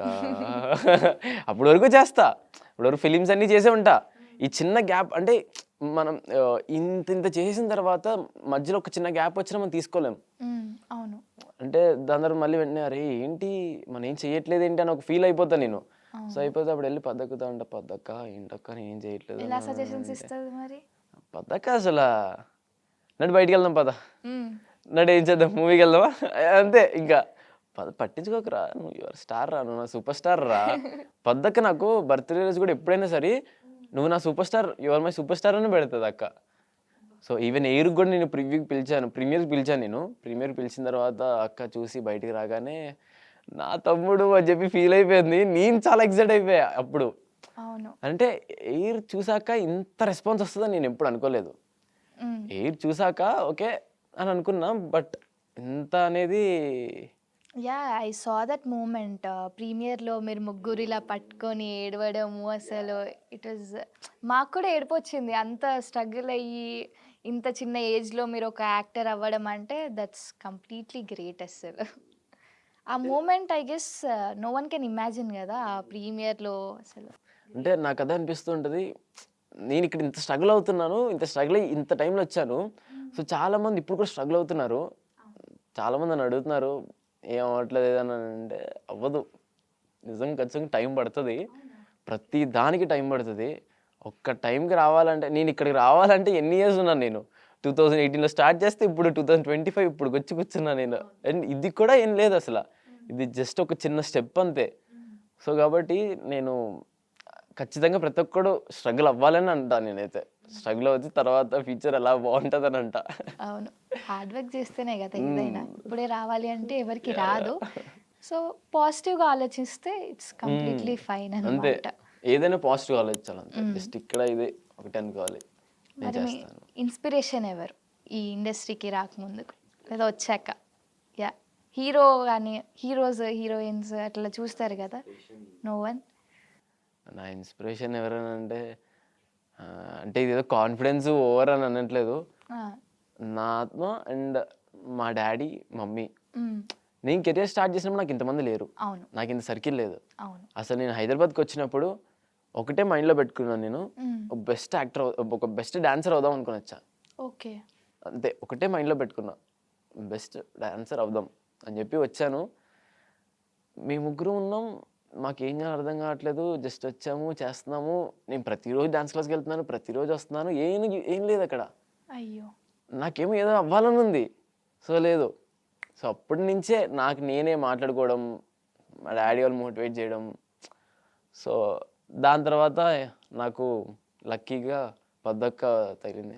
అప్పటి వరకు చేస్తా. అప్పటి వరకు ఫిలిమ్స్ అన్నీ చేసే ఉంటా. ఈ చిన్న గ్యాప్ అంటే మనం ఇంత చేసిన తర్వాత మధ్యలో ఒక చిన్న గ్యాప్ వచ్చినా మనం తీసుకోలేం. హ్మ్. అవును. అంటే దాని తర్వాత మళ్ళీ వెంటనే అరే ఏంటి మనం ఏం చేయట్లేదేంటి అని ఒక ఫీల్ అయిపోతా నేను. సో, అవును. అయిపోతే అప్పుడు వెళ్ళి పద్దక్కతో అంటా పద్దక్క ఏంటక్క నేనేం చేయట్లేదు ఎలా అని సజెషన్స్ అంటే ఇస్తది మరి? పద్దక్క అసల నన్ను బయటికి వెళ్దాం పద, నన్ను ఏం చేద్దాం మూవీకి వెళ్దామా, అంతే ఇంకా. పట్టించుకోకరా, నువ్వు యువర్ స్టార్ రా, నువ్వు నా సూపర్ స్టార్ రా. పద్దక్క నాకు బర్త్డే రోజు కూడా ఎప్పుడైనా సరే నువ్వు నా super star, your my super star అని పెడుతుంది అక్క. సో ఈవెన్ ఎయిర్కి కూడా నేను ప్రీమియర్కి పిలిచాను నేను. ప్రీమియర్కి పిలిచిన తర్వాత అక్క చూసి బయటికి రాగానే నా తమ్ముడు అని చెప్పి ఫీల్ అయిపోయింది. నేను చాలా ఎక్సైట్ అయిపోయా అప్పుడు. అవును. అంటే ఎయిర్ చూసాక ఇంత రెస్పాన్స్ వస్తుందని నేను ఎప్పుడు అనుకోలేదు. ఎయిర్ చూసాక ఓకే అని అనుకున్నా, బట్ ఇంత అనేది yeah, I saw that moment. ప్రీమియర్లో మీరు ముగ్గురు ఇలా పట్టుకొని ఏడవడము, అసలు ఇట్ వాజ్, మాకు కూడా ఏడుపు వచ్చింది. అంత స్ట్రగుల్ అయ్యి ఇంత చిన్న ఏజ్లో మీరు ఒక యాక్టర్ అవ్వడం అంటే దట్స్ కంప్లీట్లీ గ్రేట్ అసలు. ఆ moment I guess no one can imagine కదా ఆ ప్రీమియర్లో అసలు. అంటే నాకు అదే అనిపిస్తుంటుంది, నేను ఇక్కడ ఇంత స్ట్రగుల్ అవుతున్నాను, ఇంత స్ట్రగుల్ అయ్యి ఇంత టైంలో వచ్చాను. సో చాలామంది ఇప్పుడు కూడా స్ట్రగుల్ అవుతున్నారు. చాలామంది నన్ను అడుగుతున్నారు ఏం అవ్వట్లేదు ఏదన్నా అంటే, అవ్వదు, నిజంగా ఖచ్చితంగా టైం పడుతుంది. ప్రతి దానికి టైం పడుతుంది. ఒక్క టైంకి రావాలంటే, నేను ఇక్కడికి రావాలంటే ఎన్ని ఇయర్స్ ఉన్నాను నేను. 2018లో స్టార్ట్ చేస్తే ఇప్పుడు 2025 ఇప్పుడు వచ్చి కూర్చున్నాను నేను. అండ్ ఇది కూడా ఏం లేదు అసలు, ఇది జస్ట్ ఒక చిన్న స్టెప్ అంతే. సో కాబట్టి నేను ఖచ్చితంగా ప్రతి ఒక్కడు స్ట్రగుల్ అవ్వాలని అంటా. నేనైతే స్ట్రగుల్ అవుతుంది, తర్వాత ఫ్యూచర్ ఎలా బాగుంటుంది అని అంట. అవును, హార్డ్ వర్క్ చేస్తేనే కదా ఏదైనా. ఇప్పుడే రావాలి అంటే ఎవరికి రాదు. సో పాజిటివ్గా ఆలోచిస్తే ఇట్స్ కంప్లీట్లీ ఫైన్ అంతే, అనమాట. ఏదైనా పాజిటివ్ ఆలోచించాలి అంతే. జస్ట్ ఇక్కడ ఇదే ఒకటి అనుకోవాలి, నేను మరి మీ చేస్తాను. ఇన్స్పిరేషన్ ఎవరు ఈ ఇండస్ట్రీకి రాకముందుకు లేదా వచ్చాక? యా, హీరో కానీ హీరోయిన్స్ అట్లా చూస్తారు కదా, నో వన్? నా ఇన్స్పిరేషన్ ఎవరైనా అంటే అంటే ఇదేదో కాన్ఫిడెన్స్ ఓవర్ అని అనట్లేదు. నా ఆత్మ అండ్ మా డాడీ మమ్మీ. నేను కెరియర్ స్టార్ట్ చేసినప్పుడు నాకు ఇంతమంది లేరు, అవును నాకు ఇంత సర్కిల్ లేదు. అవును. అసలు నేను హైదరాబాద్కి వచ్చినప్పుడు ఒకటే మైండ్లో పెట్టుకున్నాను, నేను ఒక బెస్ట్ యాక్టర్, ఒక బెస్ట్ డాన్సర్ అవుదాం అనుకుని వచ్చా. ఓకే. అంతే, ఒకటే మైండ్లో పెట్టుకున్నా, బెస్ట్ డాన్సర్ అవుదాం అని చెప్పి వచ్చాను. మేము ముగ్గురు ఉన్నాం, మాకేం చేయాలో అర్థం కావట్లేదు, జస్ట్ వచ్చాము చేస్తున్నాము. నేను ప్రతిరోజు డాన్స్ క్లాస్కి వెళ్తున్నాను, ప్రతిరోజు వస్తున్నాను, ఏం లేదు అక్కడ. అయ్యో, నాకేమో ఏదో అవ్వాలని ఉంది, సో లేదు. సో అప్పటి నుంచే నాకు నేనే మాట్లాడుకోవడం, మా డాడీ వాళ్ళు మోటివేట్ చేయడం. సో దాని తర్వాత నాకు లక్కీగా పద్దక్క తగిలింది.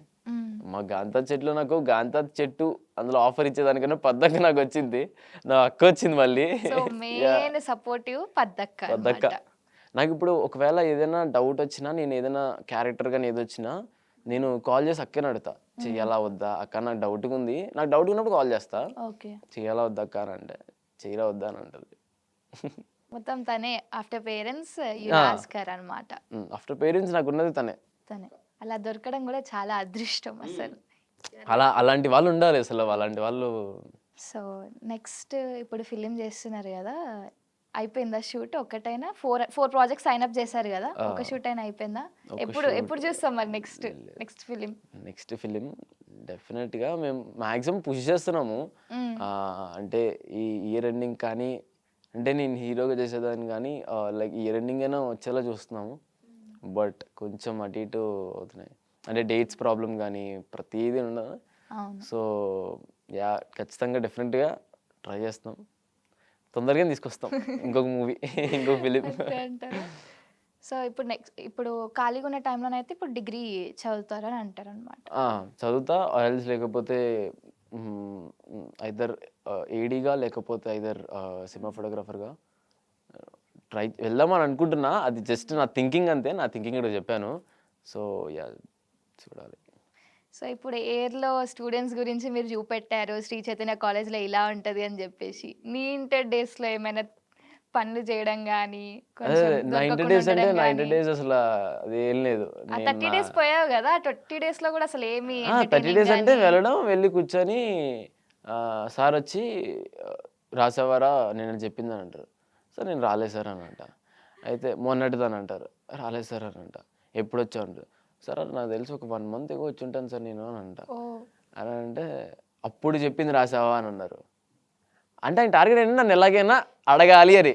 మా గాంతా చెట్లు, నాకు గాంతా చెట్టు అందులో ఆఫర్ ఇచ్చేదానికన్నా పద్దక్క నాకు వచ్చింది, నా అక్క వచ్చింది మళ్ళీ. సో మెయిన్ సపోర్టివ్ పద్దక్క పద్దక్క. అన్నమాట. నాకు ఇప్పుడు ఒకవేళ ఏదైనా డౌట్ వచ్చినా, నేను ఏదైనా క్యారెక్టర్ కానీ ఏదొచ్చినా నేను కాల్ చేసి అక్కని అడుగుతా, చెయ్యాలా వద్దా అక్క, నాకు డౌట్గా ఉంది, నాకు డౌట్ ఉన్నప్పుడు కాల్ చేస్తా. ఓకే. చెయ్యాలా వద్దా అక్క అని అంటే, చెయ్యరా వద్దా అని అంటుంది. మొత్తం తనే ఆఫ్టర్ పేరెంట్స్ యు ఆస్కర్ అన్నమాట. ఆఫ్టర్ పేరెంట్స్ నాకు ఉన్నది తనే. అలా దొరకడం కూడా చాలా అదృష్టం అసలు. అలాంటి వాళ్ళు ఉండాలి అసలు, అలాంటి వాళ్ళు. సో నెక్స్ట్ ఇప్పుడు ఫిలిం చేస్తున్నారు కదా, అయిపోయిందా షూట్? ఒకటైనా ఫోర్ ప్రాజెక్ట్స్ సైన్ అప్ చేశారు కదా, ఒక షూట్ అయినా అయిపోయిందా? ఎప్పుడు చూస్తాం మరి నెక్స్ట్ ఫిలిం? నెక్స్ట్ ఫిలిం డెఫినెట్గా మేము మ్యాక్సిమం పుష్ చేస్తున్నాము. అంటే ఈ ఇయర్ ఎండింగ్ కానీ, అంటే నేను హీరోగా చేసేదాన్ని కానీ లైక్ ఇయర్ ఎండింగ్ అయినా వచ్చేలా చూస్తున్నాము. బట్ కొంచెం అటు ఇటు అవుతున్నాయి, అంటే డేట్స్ ప్రాబ్లం కానీ ప్రతిదీ ఉండదు. సో యా, ఖచ్చితంగా డెఫినెట్గా ట్రై చేస్తాం, తొందరగా తీసుకొస్తాం ఇంకొక మూవీ, ఇంకొక ఫిలిం. సో ఇప్పుడు ఖాళీగా ఉన్న టైంలోనైతే ఇప్పుడు డిగ్రీ చదువుతారని అంటారు అనమాట. చదువుతా, ఆయిల్స్ లేకపోతే ఐదర్ ఏడీగా లేకపోతే ఐదర్ సినిమా ఫోటోగ్రాఫర్గా వెళ్దామని అనుకుంటున్నా. అది జస్ట్ నా థింకింగ్ అంతే, నా థింకింగ్ కూడా చెప్పాను. సో యా, చూడాలి. సో ఇప్పుడు ఎయిర్లో స్టూడెంట్స్ గురించి మీరు చూపెట్టారు, శ్రీ చైతన్య కాలేజ్లో ఇలా ఉంటుంది అని చెప్పేసి. మీ ఇంటర్ డేస్లో ఏమైనా పనులు చేయడం కానీ, 90 డేస్ అంటే 90 డేస్ అసలు అది ఏం లేదు. 30 డేస్ పోయావు కదా, 20 డేస్లో కూడా అసలు ఏమి 30 డేస్ అంటే వెళ్ళి కూర్చొని సార్ వచ్చి రాసావారా నేను చెప్పిందని అంటారు. సార్ నేను రాలేదు సార్ అని అంట. అయితే మొన్నటిదని అంటారు, రాలేదు సార్ అని అంట. ఎప్పుడు వచ్చావు అంటారు, సార్ నాకు తెలిసి ఒక 1 month ఏమో వచ్చి ఉంటాను సార్ నేను అని అంట. అని అంటే అప్పుడు చెప్పింది రాసావా అని అన్నారు. అంటే ఆయన టార్గెట్ ఏంటంటే నన్ను ఎలాగైనా అడగాలి అని.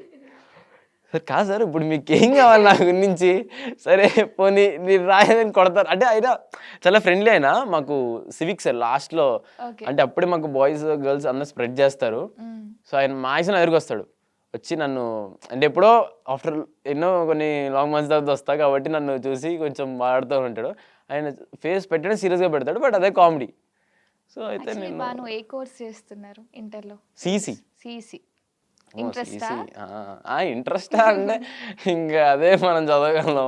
సార్ కాదు సార్ ఇప్పుడు మీకేం కావాలి నా గురించి? సరే పోనీ మీరు రాయదని కొడతారు. అంటే ఆయన చాలా ఫ్రెండ్లీ ఆయన. మాకు సివిక్స్ లాస్ట్‌లో ఓకే. అంటే అప్పుడే మాకు బాయ్స్, గర్ల్స్ అందరూ స్ప్రెడ్ చేస్తారు. సో, ఆయన మాక్సిమం నా దగ్గరికొస్తాడు. వచ్చి నన్ను అంటే ఎప్పుడో ఆఫ్టర్ ఎన్నో కొన్ని లాంగ్ మంత్స్ తర్వాత వస్తా కాబట్టి నన్ను చూసి కొంచెం మాట్లాడుతూ ఉంటాడు. ఆయన ఫేస్ పెట్టడం సీరియస్‌గా పెడతాడు. బట్ అదే కామెడీ. సో, అయితే యాక్చువల్లీ నేను బాను ఏ కోర్స్ చేస్తున్నారు ఇంటర్‌లో? సీసీ. సీఈసీ. ఓహ్! ఇంట్రెస్టా? సీసీ. ఇంట్రెస్టా అంటే ఇంకా అదే మనం చదవగలం.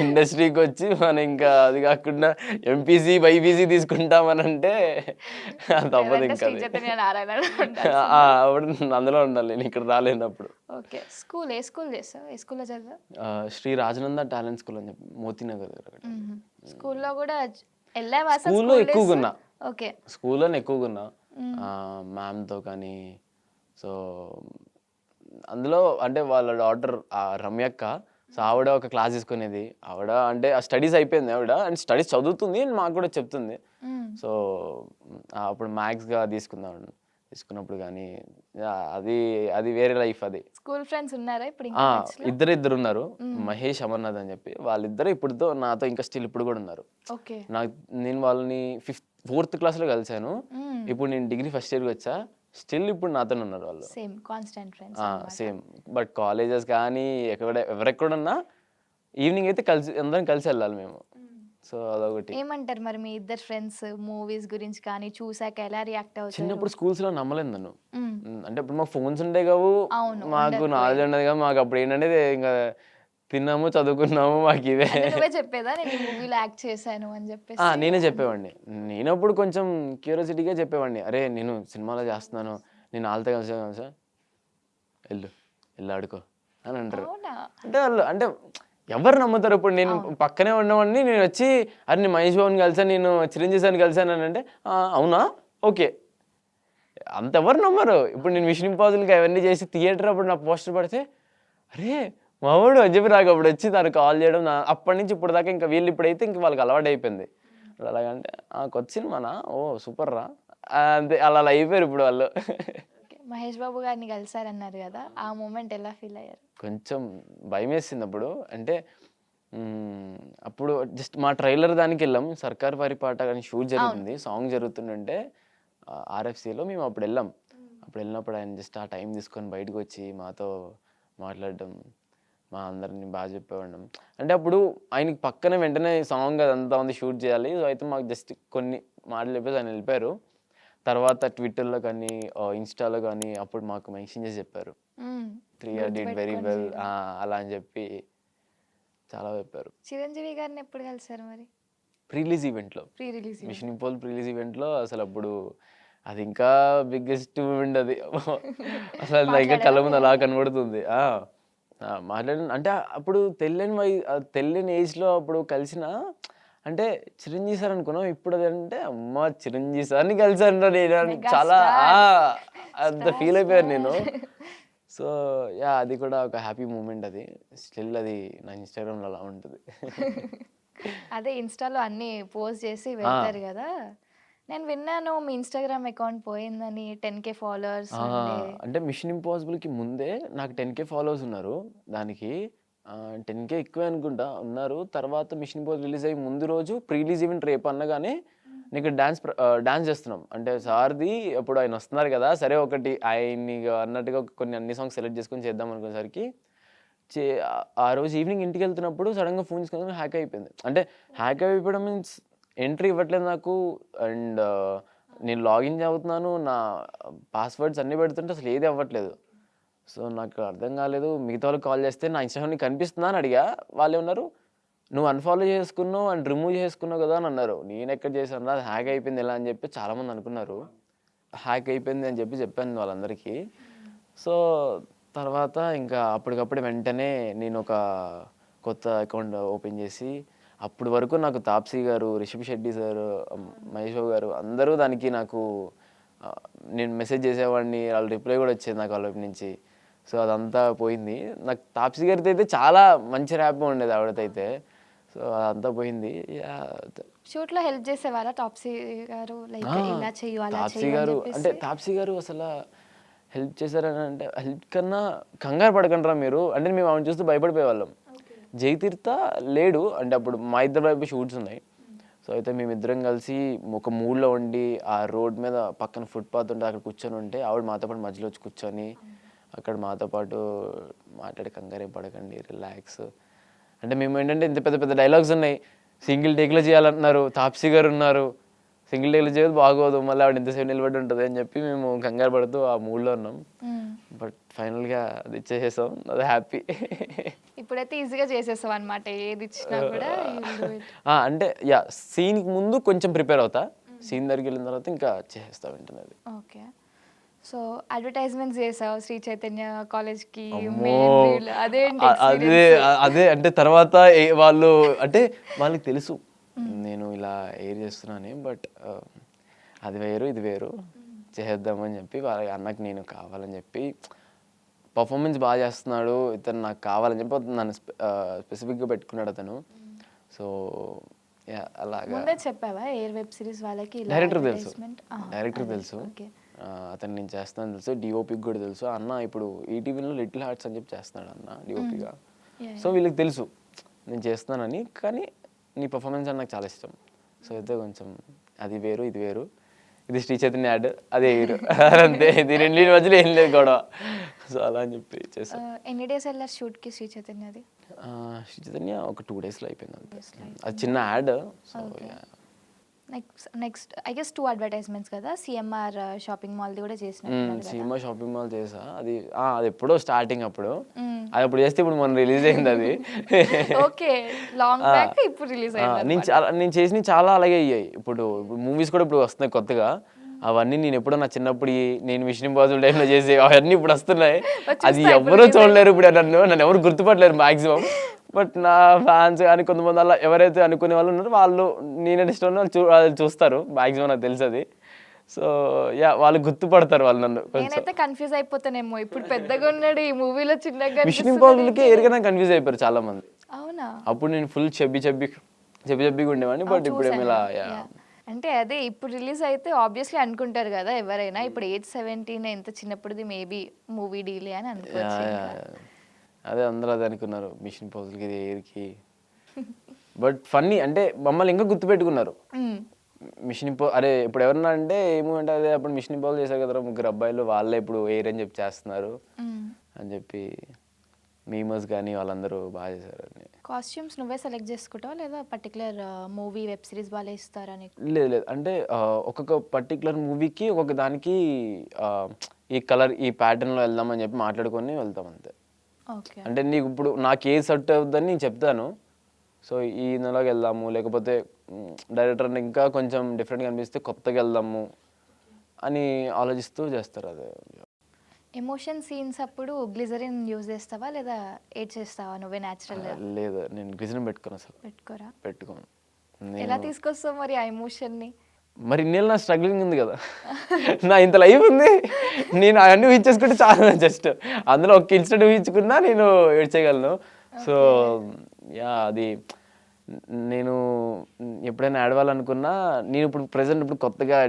ఇండస్ట్రీకొచ్చి మనం ఇంకా అది కాకుండా ఎంపీసీ, బైపీసీ తీసుకుంటామనంటే తప్పదు లేదంటే ఇంక శ్రీ అది. చైతన్య నారాయణలో ఉండాల్సిందే. అప్పుడు అందులో ఉండాలి నేను ఇక్కడ రాలేనప్పుడు. ఓకే. స్కూల్ ఏ స్కూల్ చేసావు? ఏ స్కూల్‌లో చదివావు? శ్రీ రాజనంద టాలెంట్ స్కూల్ అని చెప్పి మోతీనగర్ దగ్గర ఒకటి. స్కూల్‌లో కూడా ఎళ్ళావా అసలు స్కూల్‌లో స్కూల్ డేస్? ఎక్కువగున్నా. ఓకే. స్కూల్‌లోనే ఎక్కువగున్నా. మ్యామ్‌తో కానీ సో, అందులో అంటే వాళ్ళ డాటర్ రమ్యక్క. సో, ఆవిడ ఒక క్లాస్ తీసుకునేది. ఆవిడ అంటే ఆ స్టడీస్ అయిపోయింది ఆవిడ. అండ్ స్టడీస్ చదువుతుంది అండ్ మాకు కూడా చెప్తుంది. హ్మ్. సో, అప్పుడు మ్యాథ్స్‌గా తీసుకుంది ఆవిడ. తీసుకున్నప్పుడు గానీ అది అది వేరే లైఫ్ అది. స్కూల్ ఫ్రెండ్స్ ఉన్నారా ఇప్పుడు ఇంకా టచ్‌లో? ఇద్దరున్నారు. మహేష్, అమర్‌నాథ్ అని చెప్పి. వాళ్ళిద్దరు ఇప్పుడుతో నాతో ఇంకా స్టిల్ ఇప్పుడు కూడా ఉన్నారు. ఓకే. నేను వాళ్ళని ఫోర్త్ క్లాస్‌లో కలిసాను. హ్మ్. ఇప్పుడు నేను డిగ్రీ ఫస్ట్ ఇయర్‌కి వచ్చా. స్టిల్ ఇప్పుడు నాతోనే ఉన్నారు వాళ్ళు. సేమ్ కాన్స్టెంట్ ఫ్రెండ్స్ అన్నమాట. సేమ్. బట్ కాలేజెస్ కానీ ఎవరెక్కడున్నా ఈవినింగ్ అయితే అందరం కలిసి వెళ్ళాలి మేము. సో, అదొకటి. ఏమంటారు మరి మీ ఇద్దరు ఫ్రెండ్స్ మూవీస్ గురించి కానీ చూసాక ఎలా రియాక్ట్ అవుతారు? చిన్నప్పుడు స్కూల్స్‌లో నమ్మలేదు నన్ను. హ్మ్. అంటే అప్పుడు మాకు ఫోన్స్ ఉండేవి కావు. అవును. మాకు ఉండకపోయేది. నాలెడ్జ్ ఉండేది కాదు. మాకు అప్పుడు ఏంటంటే ఇంకా తిన్నాము, చదువుకున్నాము మాకు ఇవే. అంటే నువ్వే చెప్పేదా నేను ఈ మూవీలో యాక్ట్ చేశాను అని చెప్పేసి? నేనే చెప్పేవాడిని. నేనప్పుడు కొంచెం క్యూరియాసిటీగా చెప్పేవాడిని. అరే నేను సినిమాలో చేస్తున్నాను. నేను ఆళ్ళతో కలిసా ఎళ్ళు ఆడుకో అని అంటారు. అవునా? అంటే వాళ్ళు అంటే ఎవరు నమ్ముతారు? ఇప్పుడు నేను పక్కనే ఉన్నవాడిని నేను వచ్చి అరే నేను మహేష్ బాబుని కలిసాను, నేను చిరంజీవి సార్‌ని కలిసాను అని అంటే అవునా? ఓకే. అంత ఎవరు నమ్మరు. ఇప్పుడు నేను మిషన్ ఇంపాసిబుల్‌గా అవన్నీ చేసి థియేటర్ అప్పుడు నా పోస్టర్ పడితే అరే మావోడు అని చెప్పి నాకు అప్పుడు వచ్చి తను కాల్ చేయడం అప్పటి నుంచి ఇప్పుడు దాకా ఇంకా వీళ్ళు ఇప్పుడైతే ఇంక వాళ్ళకి అలవాటు అయిపోయింది. ఎలాగంటే కొత్త సినిమానా? ఓహ్! సూపర్ రా! అంతే అలా అయిపోయారు ఇప్పుడు వాళ్ళు. ఓకే. మహేష్ బాబు గారిని కలిసారన్నారు కదా! ఆ మూమెంట్ ఎలా ఫీల్ అయ్యారు? కొంచెం భయమేసింది అప్పుడు. అంటే అప్పుడు జస్ట్ మా ట్రైలర్ దానికెళ్ళాం. 'సర్కార్ వారి పాట' అని షూట్ జరుగుతుంది. సాంగ్ జరుగుతుండంటే ఆర్ఎఫ్‌సీలో మేము అప్పుడెళ్ళాం. అప్పుడెళ్ళినప్పుడు ఆయన జస్ట్ ఆ టైం తీసుకొని బయటకొచ్చి మాతో మాట్లాడడం, మా అందరిని చెప్పేవాళ్ళం. అంటే అప్పుడు ఆయనకి పక్కన వెంటనే సాంగ్ అదంతా ఉంది షూట్ చేయాలి. సో, అయితే మాకు జస్ట్ కొన్ని మాటలు చెప్పేసి ఆయన వెళ్ళిపోయారు. తర్వాత ట్విట్టర్‌లో కానీ, ఇన్‌స్టాలో కానీ అప్పుడు మాకు మెన్షన్ చేసి చెప్పారు. హ్మ్. 'త్రియ డిడ్ వెరీ గుర్తుపెట్టుకొని వెల్' చేయడం. అలా అని చెప్పి చాలా చెప్పారు. చిరంజీవి గారిని ఎప్పుడు కలిసారు మరి? ప్రీ రిలీజ్ ఈవెంట్‌లో. Pre release event. Mission Impossible pre release ఈవెంట్‌లో అసలప్పుడు అది ఇంకా బిగ్గెస్ట్ మూమెంట్ అది. అసలు నాకు ఇంకా కళ్ళ ముందు అలా కనబడుతుంది. అంటే అప్పుడు తెలియని ఏజ్‌లో అప్పుడు కలిసిన అంటే చిరంజీవి సార్ అనుకున్నాం. ఇప్పుడు అదంటే అమ్మ చిరంజీవి సార్‌ని కలిసానురా నేను అని మెగా చాలా స్టార్. అంత స్టార్ ఫీల్ అయిపోయాను నేను. స్టార్. సో, అది కూడా ఒక హ్యాపీ మూమెంట్ అది. స్టిల్ అది నా ఇన్‌స్టాగ్రామ్‌లో అలా ఉంటది. అదే ఇన్‌స్టాలో అన్నీ పోస్ట్ చేసి పెడతారు కదా! నేను విన్నాను మీ ఇన్‌స్టాగ్రామ్ అకౌంట్ పోయిందని 10,000 ఫాలోవర్స్ ఉండే. అంటే 'మిషన్ ఇంపాసిబుల్‌కి' ముందే నాకు 10,000 ఫాలోవర్స్ ఉన్నారు. దానికి 10,000 ఎక్కువే అనుకుంటా ఉన్నారు. తర్వాత 'మిషన్ ఇంపాసిబుల్' రిలీజ్ అయ్యే ముందు రోజు ప్రీ రిలీజ్ ఈవెంట్ రేపు అనగానే నీకు డాన్స్ చేస్తున్నాం. అంటే సార్‌ది అప్పుడు ఆయన వస్తున్నారు కదా! సరే ఒకటి ఆయన్ని అన్నట్టుగా అన్ని సాంగ్స్ సెలెక్ట్ చేసుకొని చేద్దాం అనుకునేసరికి ఆ రోజు ఈవినింగ్ ఇంటికెళ్తున్నప్పుడు సడెన్‌గా ఫోన్ తీసుకొని హ్యాక్ అయిపోయింది. అంటే హ్యాక్ అయిపోవడం మీన్స్ ఎంట్రీ ఇవ్వట్లేదు నాకు. అండ్ నేను లాగిన్ అవుతున్నాను. నా పాస్వర్డ్స్ అన్నీ పెడుతుంటే అసలు ఏది అవ్వట్లేదు. సో, నాకు అర్థం కాలేదు. మిగతా వాళ్ళకి కాల్ చేస్తే నా ఇన్‌స్టాగ్రామ్ నీకు కనిపిస్తుందా అని అడిగా. వాళ్ళేమన్నారు, "నువ్వు అన్‌ఫాలో చేసుకున్నావు అండ్ రిమూవ్ చేసుకున్నావు కదా!" అని అన్నారు. నేనెక్కడ చేశానురా అది హ్యాక్ అయిపోయింది ఇలా అని చెప్పి చాలామంది అనుకున్నారు. హ్యాక్ అయిపోయింది అని చెప్పాను వాళ్ళందరికీ. సో, తర్వాత ఇంకా అప్పటికప్పుడు వెంటనే నేనొక కొత్త అకౌంట్ ఓపెన్ చేసి అప్పటి వరకు నాకు తాప్సీ గారు, రిషబ్ శెట్టి సారు, మహేష్ బాబు గారు అందరూ దానికి నాకు నేను మెసేజ్ చేసేవాడిని. వాళ్ళ రిప్లై కూడా వచ్చేది నాకు వాళ్ళ వైపు నుంచి. సో, అదంతా పోయింది. నాకు తాప్సీ గారితో అయితే చాలా మంచి ర్యాప్ ఉండేది ఆవిడతో అయితే. సో, అదంతా పోయింది. షూట్‌లో హెల్ప్ చేసేవారా తాప్సీ గారు? లైక్ ఇలా చెయ్యు, అలా తాప్సీ చెయ్యు అని గారు అంటే చెప్పేసి? తాప్సీ గారు హెల్ప్ చేశారని అంటే హెల్ప్ కన్నా కంగారు పడకండిరా మీరు అంటే మేము ఆమెను చూస్తూ భయపడిపోయేవాళ్ళం. జయతీర్థ లేడు అంటే అప్పుడు మా ఇద్దరి వైపు షూట్స్ ఉన్నాయి. సో అయితే మేమిద్దరం కలిసి ఒక మూడ్లో ఉండి ఆ రోడ్ మీద పక్కన ఫుట్పాత్ ఉంటే అక్కడ కూర్చొని ఉంటే ఆవిడ మాతో పాటు మధ్యలో వచ్చి కూర్చొని అక్కడ మాతో పాటు మాట్లాడి కంగారే పడకండి రిలాక్స్ అంటే మేము ఏంటంటే ఇంత పెద్ద పెద్ద డైలాగ్స్ ఉన్నాయి. సింగిల్ టేక్లో చేయాలంటున్నారు, తాప్సీ గారు ఉన్నారు, సింగిల్ టేక్లో చేయదు బాగోదు మళ్ళీ ఆవిడ ఇంతసేపు నిలబడి ఉంటుంది అని చెప్పి మేము కంగారు పడుతూ ఆ మూడ్లో ఉన్నాం. బట్ ఫైనల్గా అది ఇచ్చేసేసాం, అది హ్యాపీ. ఇప్పుడైతే ఈజీగా చేసేస్తాం అనమాట, ఏది ఇచ్చినా కూడా you will do it. అంటే యా సీన్కి ముందు కొంచెం ప్రిపేర్ అవుతా, సీన్ దగ్గరికి వెళ్ళిన తర్వాత ఇంకా చేసేస్తా వెంటనే అది. ఓకే. సో అడ్వర్టైజ్మెంట్స్ చేసావు శ్రీ చైతన్య కాలేజ్కి, అమ్మో! అదేంటి అదే అదే అంటే తర్వాత వాళ్ళు అంటే వాళ్ళకి తెలుసు నేను ఇలా ఎయిర్ చేస్తున్నాను, బట్ అది వేరు ఇది వేరు చేద్దామని చెప్పి వాళ్ళ అన్నకి నేను కావాలని చెప్పి పర్ఫార్మెన్స్ బాగా చేస్తున్నాడు ఇతను నాకు కావాలని చెప్పి నన్ను స్పెసిఫిక్గా పెట్టుకున్నాడు అతను. సో అలాగా ముందే చెప్పావా ఎయిర్ వెబ్ సిరీస్ వాళ్ళకి? డైరెక్టర్ తెలుసు, డైరెక్టర్ తెలుసు, అతను నేను చేస్తాను తెలుసు, డిఓపికి కూడా తెలుసు. అన్న ఇప్పుడు ఈటీవీలో లిటిల్ హార్ట్స్ అని చెప్పి చేస్తున్నాడు అన్న డిఓపిగా. సో వీళ్ళకి తెలుసు నేను చేస్తున్నానని, కానీ నీ పర్ఫార్మెన్స్ అని నాకు చాలా ఇష్టం. సో అయితే కొంచెం అది వేరు ఇది వేరు, ఇది శ్రీ చైతన్య యాడ్ అదే వేరు అంతే, ఇది రెండింటి మధ్యలో ఏం లేదు గొడవ. సో అలా అని చెప్పి చేస్తాను. ఎన్ని డేస్ వెళ్ళారు షూట్కి శ్రీ చైతన్యది? శ్రీ చైతన్య ఒక 2 daysలో అయిపోయింది అంతే, అది చిన్న add. So next I guess 2 advertisements కదా, సిఎంఆర్ షాపింగ్ మాల్ది కూడా చేసినట్టున్నారు కదా? సినిమా షాపింగ్ మాల్ చేసా, అది అది ఎప్పుడో స్టార్టింగ్ అప్పుడు, అది అప్పుడు చేస్తే ఇప్పుడు మనం రిలీజ్ అయింది అది. ఓకే, లాంగ్ బ్యాక్ ఇప్పుడు రిలీజ్ అయింది. నేను చేసినవి చాలా అలాగే అయ్యాయి. ఇప్పుడు మూవీస్ కూడా ఇప్పుడు వస్తున్నాయి కొత్తగా, అవన్నీ నేను ఎప్పుడో నా చిన్నప్పుడు నేను మిషన్ ఇంపాసిబుల్ టైంలో చేసే అవన్నీ ఇప్పుడు వస్తున్నాయి. అది ఎవరూ చూడలేరు ఇప్పుడు, నన్ను ఎవరు గుర్తుపట్టలేరు మాక్సిమం. బట్ నా ఫ్యాన్స్ కానీ కొంతమంది అలా ఎవరైతే అనుకునే వాళ్ళు ఉన్నారో వాళ్ళు నేను ఇష్టం వాళ్ళు చూస్తారు మాక్సిమం, నాకు తెలుసు అది. సో యా వాళ్ళు గుర్తుపడతారు వాళ్ళు నన్ను. నేనైతే కన్ఫ్యూజ్ అయిపోతానేమో, ఇప్పుడు పెద్దగా ఉన్నాడు ఈ మూవీలో చిన్నగా. మిషన్ ఇంపాసిబుల్కి ఎరికైనా కన్ఫ్యూజ్ అయిపోయారు చాలా మంది. అవునా? అప్పుడు నేను ఫుల్ చెబ్బిగా ఉండేవాడిని, బట్ ఇప్పుడు ఏమి ఇలా అంటే అదే ఇప్పుడు రిలీజ్ అయితే ఆబ్వియస్లీ అనుకుంటారు కదా ఎవరైనా, ఇప్పుడు 8-17 ఎంత చిన్నప్పుడుది మేబీ మూవీ డీలే అని అనుకోవచ్చు. అదే అందరూ అదే అనుకున్నారు, మిషన్ ఇంపాసిబుల్కి ఇది ఎయిర్కి. బట్ ఫన్నీ అంటే మమ్మల్ని ఇంకా గుర్తుపెట్టుకున్నారు. మిషన్ అరే ఇప్పుడు ఎవరన్నా అంటే ఏమంటే అదే అప్పుడు మిషన్ ఇంపాసిబుల్ చేశారు కదా 3 అబ్బాయిలు, వాళ్ళే ఇప్పుడు ఎయిర్ అని చెప్పి చేస్తున్నారు అని చెప్పి మీమర్స్ కానీ వాళ్ళందరూ బాగా చేశారు. కాస్ట్యూమ్స్ నువ్వే సెలెక్ట్ చేసుకుంటావా లేదా పర్టికులర్ మూవీ వెబ్ సిరీస్ వాళ్ళే ఇస్తారా నీకు? లేదు అంటే ఒక్కొక్క పర్టికులర్ మూవీకి ఒక్కొక్క దానికి ఈ కలర్ ఈ ప్యాటర్న్లో వెళ్దామని చెప్పి మాట్లాడుకొని వెళ్తాం అంతే. అంటే నీకు ఇప్పుడు నాకు ఏ సెట్ అవుతుందని నేను చెప్తాను, సో ఈ నెలకి వెళ్దాము, లేకపోతే డైరెక్టర్ ఇంకా కొంచెం డిఫరెంట్గా అనిపిస్తే కొత్తగా వెళ్దాము అని ఆలోచిస్తూ చేస్తారు. అదే ఎమోషన్ సీన్స్ అప్పుడు గ్లిజరిన్ యూజ్ చేస్తావా లేదా ఏడ్ చేస్తావా నువ్వే న్యాచురల్గా? లేదు నేను గ్లిజరిన్ పెట్టుకోను, అసలు పెట్టుకోను. ఎలా తీసుకొస్తావు మరి ఆ ఎమోషన్ని? మరి ఇన్నేళ్ళు నా స్ట్రగ్లింగ్ ఉంది కదా, నా ఇంత లైఫ్ ఉంది, నేను అవన్నీ ఊహించేసుకుంటే చాలా, జస్ట్ అందులో ఒక ఇన్సిడెంట్ ఊహించుకున్నా నేను ఏడ్చేయగలను. సో యా అది నేను ఎప్పుడైనా ఆడవాలనుకున్నా, నేను ఇప్పుడు ప్రజెంట్ ఇప్పుడు కొత్తగా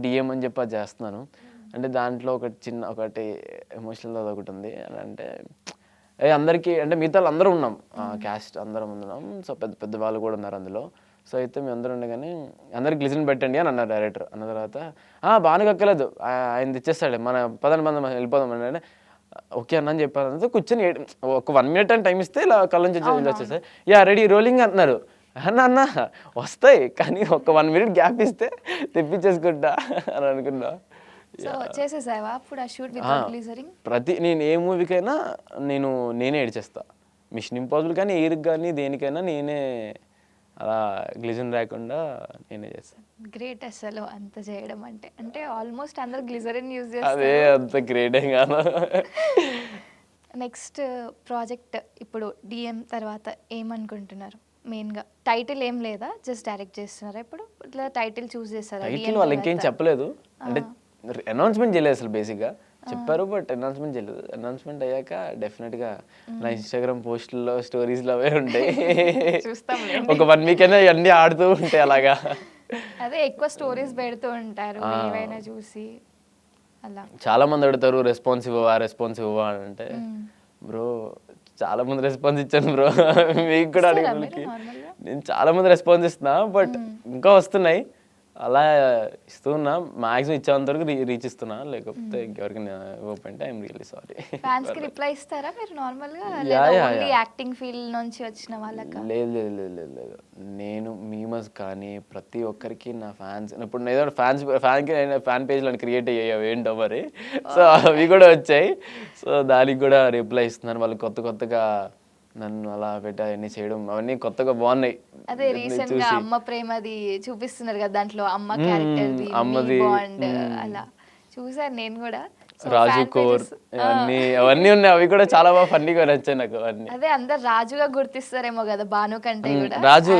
#DM అని చెప్పి అది చేస్తున్నాను. అంటే దాంట్లో ఒకటి ఎమోషనల్ ఒకటి ఉంది అని అంటే అందరికీ అంటే మిగతా అందరూ ఉన్నాం, క్యాస్ట్ అందరం ఉన్నాం. సో పెద్ద పెద్ద వాళ్ళు కూడా ఉన్నారు అందులో. సో అయితే మేము అందరూ ఉండగానే అందరికి గ్లిజరిన్ పెట్టండి అని అన్నారు డైరెక్టర్. అన్న తర్వాత బాగానే కక్కలేదు, ఆయన తెచ్చేస్తాడు, మన పదం వెళ్ళిపోదాం అంటే ఓకే అన్న అని చెప్పాను. కూర్చొని ఒక 1 minute అని టైం ఇస్తే ఇలా కళ్ళ నుంచి వచ్చేసాయి. యా రెడీ రోలింగ్ అంటున్నారు. అన్న వస్తాయి కానీ ఒక 1 minute గ్యాప్ ఇస్తే తెప్పించేసుకుంటా అని అనుకున్నా. నేను ఏ మూవీకైనా నేనే ఏడ్చేస్తా, మిషన్ ఇంపాసిబుల్ కానీ ఎయిర్కి కానీ దేనికైనా నేనే అలా గ్లిజరిన్ రాకుండా నేనే చేస్తాను. గ్రేట్ అసలు అంత చేయడం అంటే ఆల్మోస్ట్ అందరు గ్లిజరిన్ యూజ్ చేస్తారు. అదే అంత గ్రేట్ ఏం కాదు. నెక్స్ట్ ప్రాజెక్ట్ ఇప్పుడు DM తర్వాత ఏమనుకుంటున్నారు? మెయిన్గా టైటిల్ ఏం లేదా, జస్ట్ డైరెక్ట్ చేస్తున్నారా ఇప్పుడు? ఇట్లా టైటిల్ చూస్ చేస్తారా? టైటిల్ వాళ్ళు ఇంకేం చెప్పలేదు, అంటే అనౌన్స్మెంట్ చేయలేదు అసలు. బేసిక్గా చెప్పారు బట్ అనౌన్స్మెంట్ చేయలేదు. అనౌన్స్మెంట్ అయ్యాక డెఫినెట్గా నా ఇన్స్టాగ్రామ్ పోస్టుల్లో స్టోరీస్లో అవే ఉంటాయి, ఒక 1 week అయినా ఇవన్నీ ఆడుతూ ఉంటాయి అలాగా. అదే ఎక్కువ స్టోరీస్ పెడుతూ ఉంటారు ఏవైనా చూసి. అలా. చాలా మంది అడుగుతారు రెస్పాన్స్ ఇవ్వవా అని అంటే బ్రో చాలా మంది రెస్పాన్స్ ఇచ్చాను బ్రో. మీకు కూడా ఇస్తారా అడిగిన మీరు నార్మల్గా? నేను చాలా మంది రెస్పాన్స్ ఇస్తున్నా, బట్ ఇంకా వస్తున్నాయి. అలా ఇస్తూ ఉన్నా, మాక్సిమం ఇచ్చేంత వరకు రీచ్ ఇస్తున్నా. లేకపోతే ఇంకెవరికి ఇవ్వకపోతే ఐఎమ్ రియల్లీ సారీ. ఫ్యాన్స్ కి రిప్లై ఇస్తారా మీరు నార్మల్గా, Yeah, లేదా yeah, only yeah. Acting field నుంచి వచ్చిన వాళ్ళకా? లేదు లేదు లేదు లేదు లేదు నేను మీమస్ కానీ ప్రతి ఒక్కరికి నా ఫ్యాన్స్ ఇప్పుడు నేను ఏదో ఫ్యాన్ పేజ్లో క్రియేట్ అయ్యాయి ఏంటో మరి. సో అవి కూడా వచ్చాయి. సో దానికి కూడా రిప్లై ఇస్తున్నాను. వాళ్ళు కొత్తగా నన్ను అలా పెట్టి అవన్నీ చేయడం అవన్నీ కొత్తగా బాగున్నాయి. అదే రీసెంట్ గా అమ్మ ప్రేమది చూపిస్తున్నారు కదా, దాంట్లో అమ్మ క్యారెక్టర్ అమ్మది, బాండ్ అలా చూసాను నేను కూడా. So, రాజు fan కోర్ pages- అవన్నీ ఉన్నాయి. అవి కూడా చాలా బాగా ఫన్నీగా నచ్చాయి నాకు అవన్నీ. అదే అందరు రాజుగా గుర్తిస్తారేమో కదా భాను కంటే కూడా. రాజు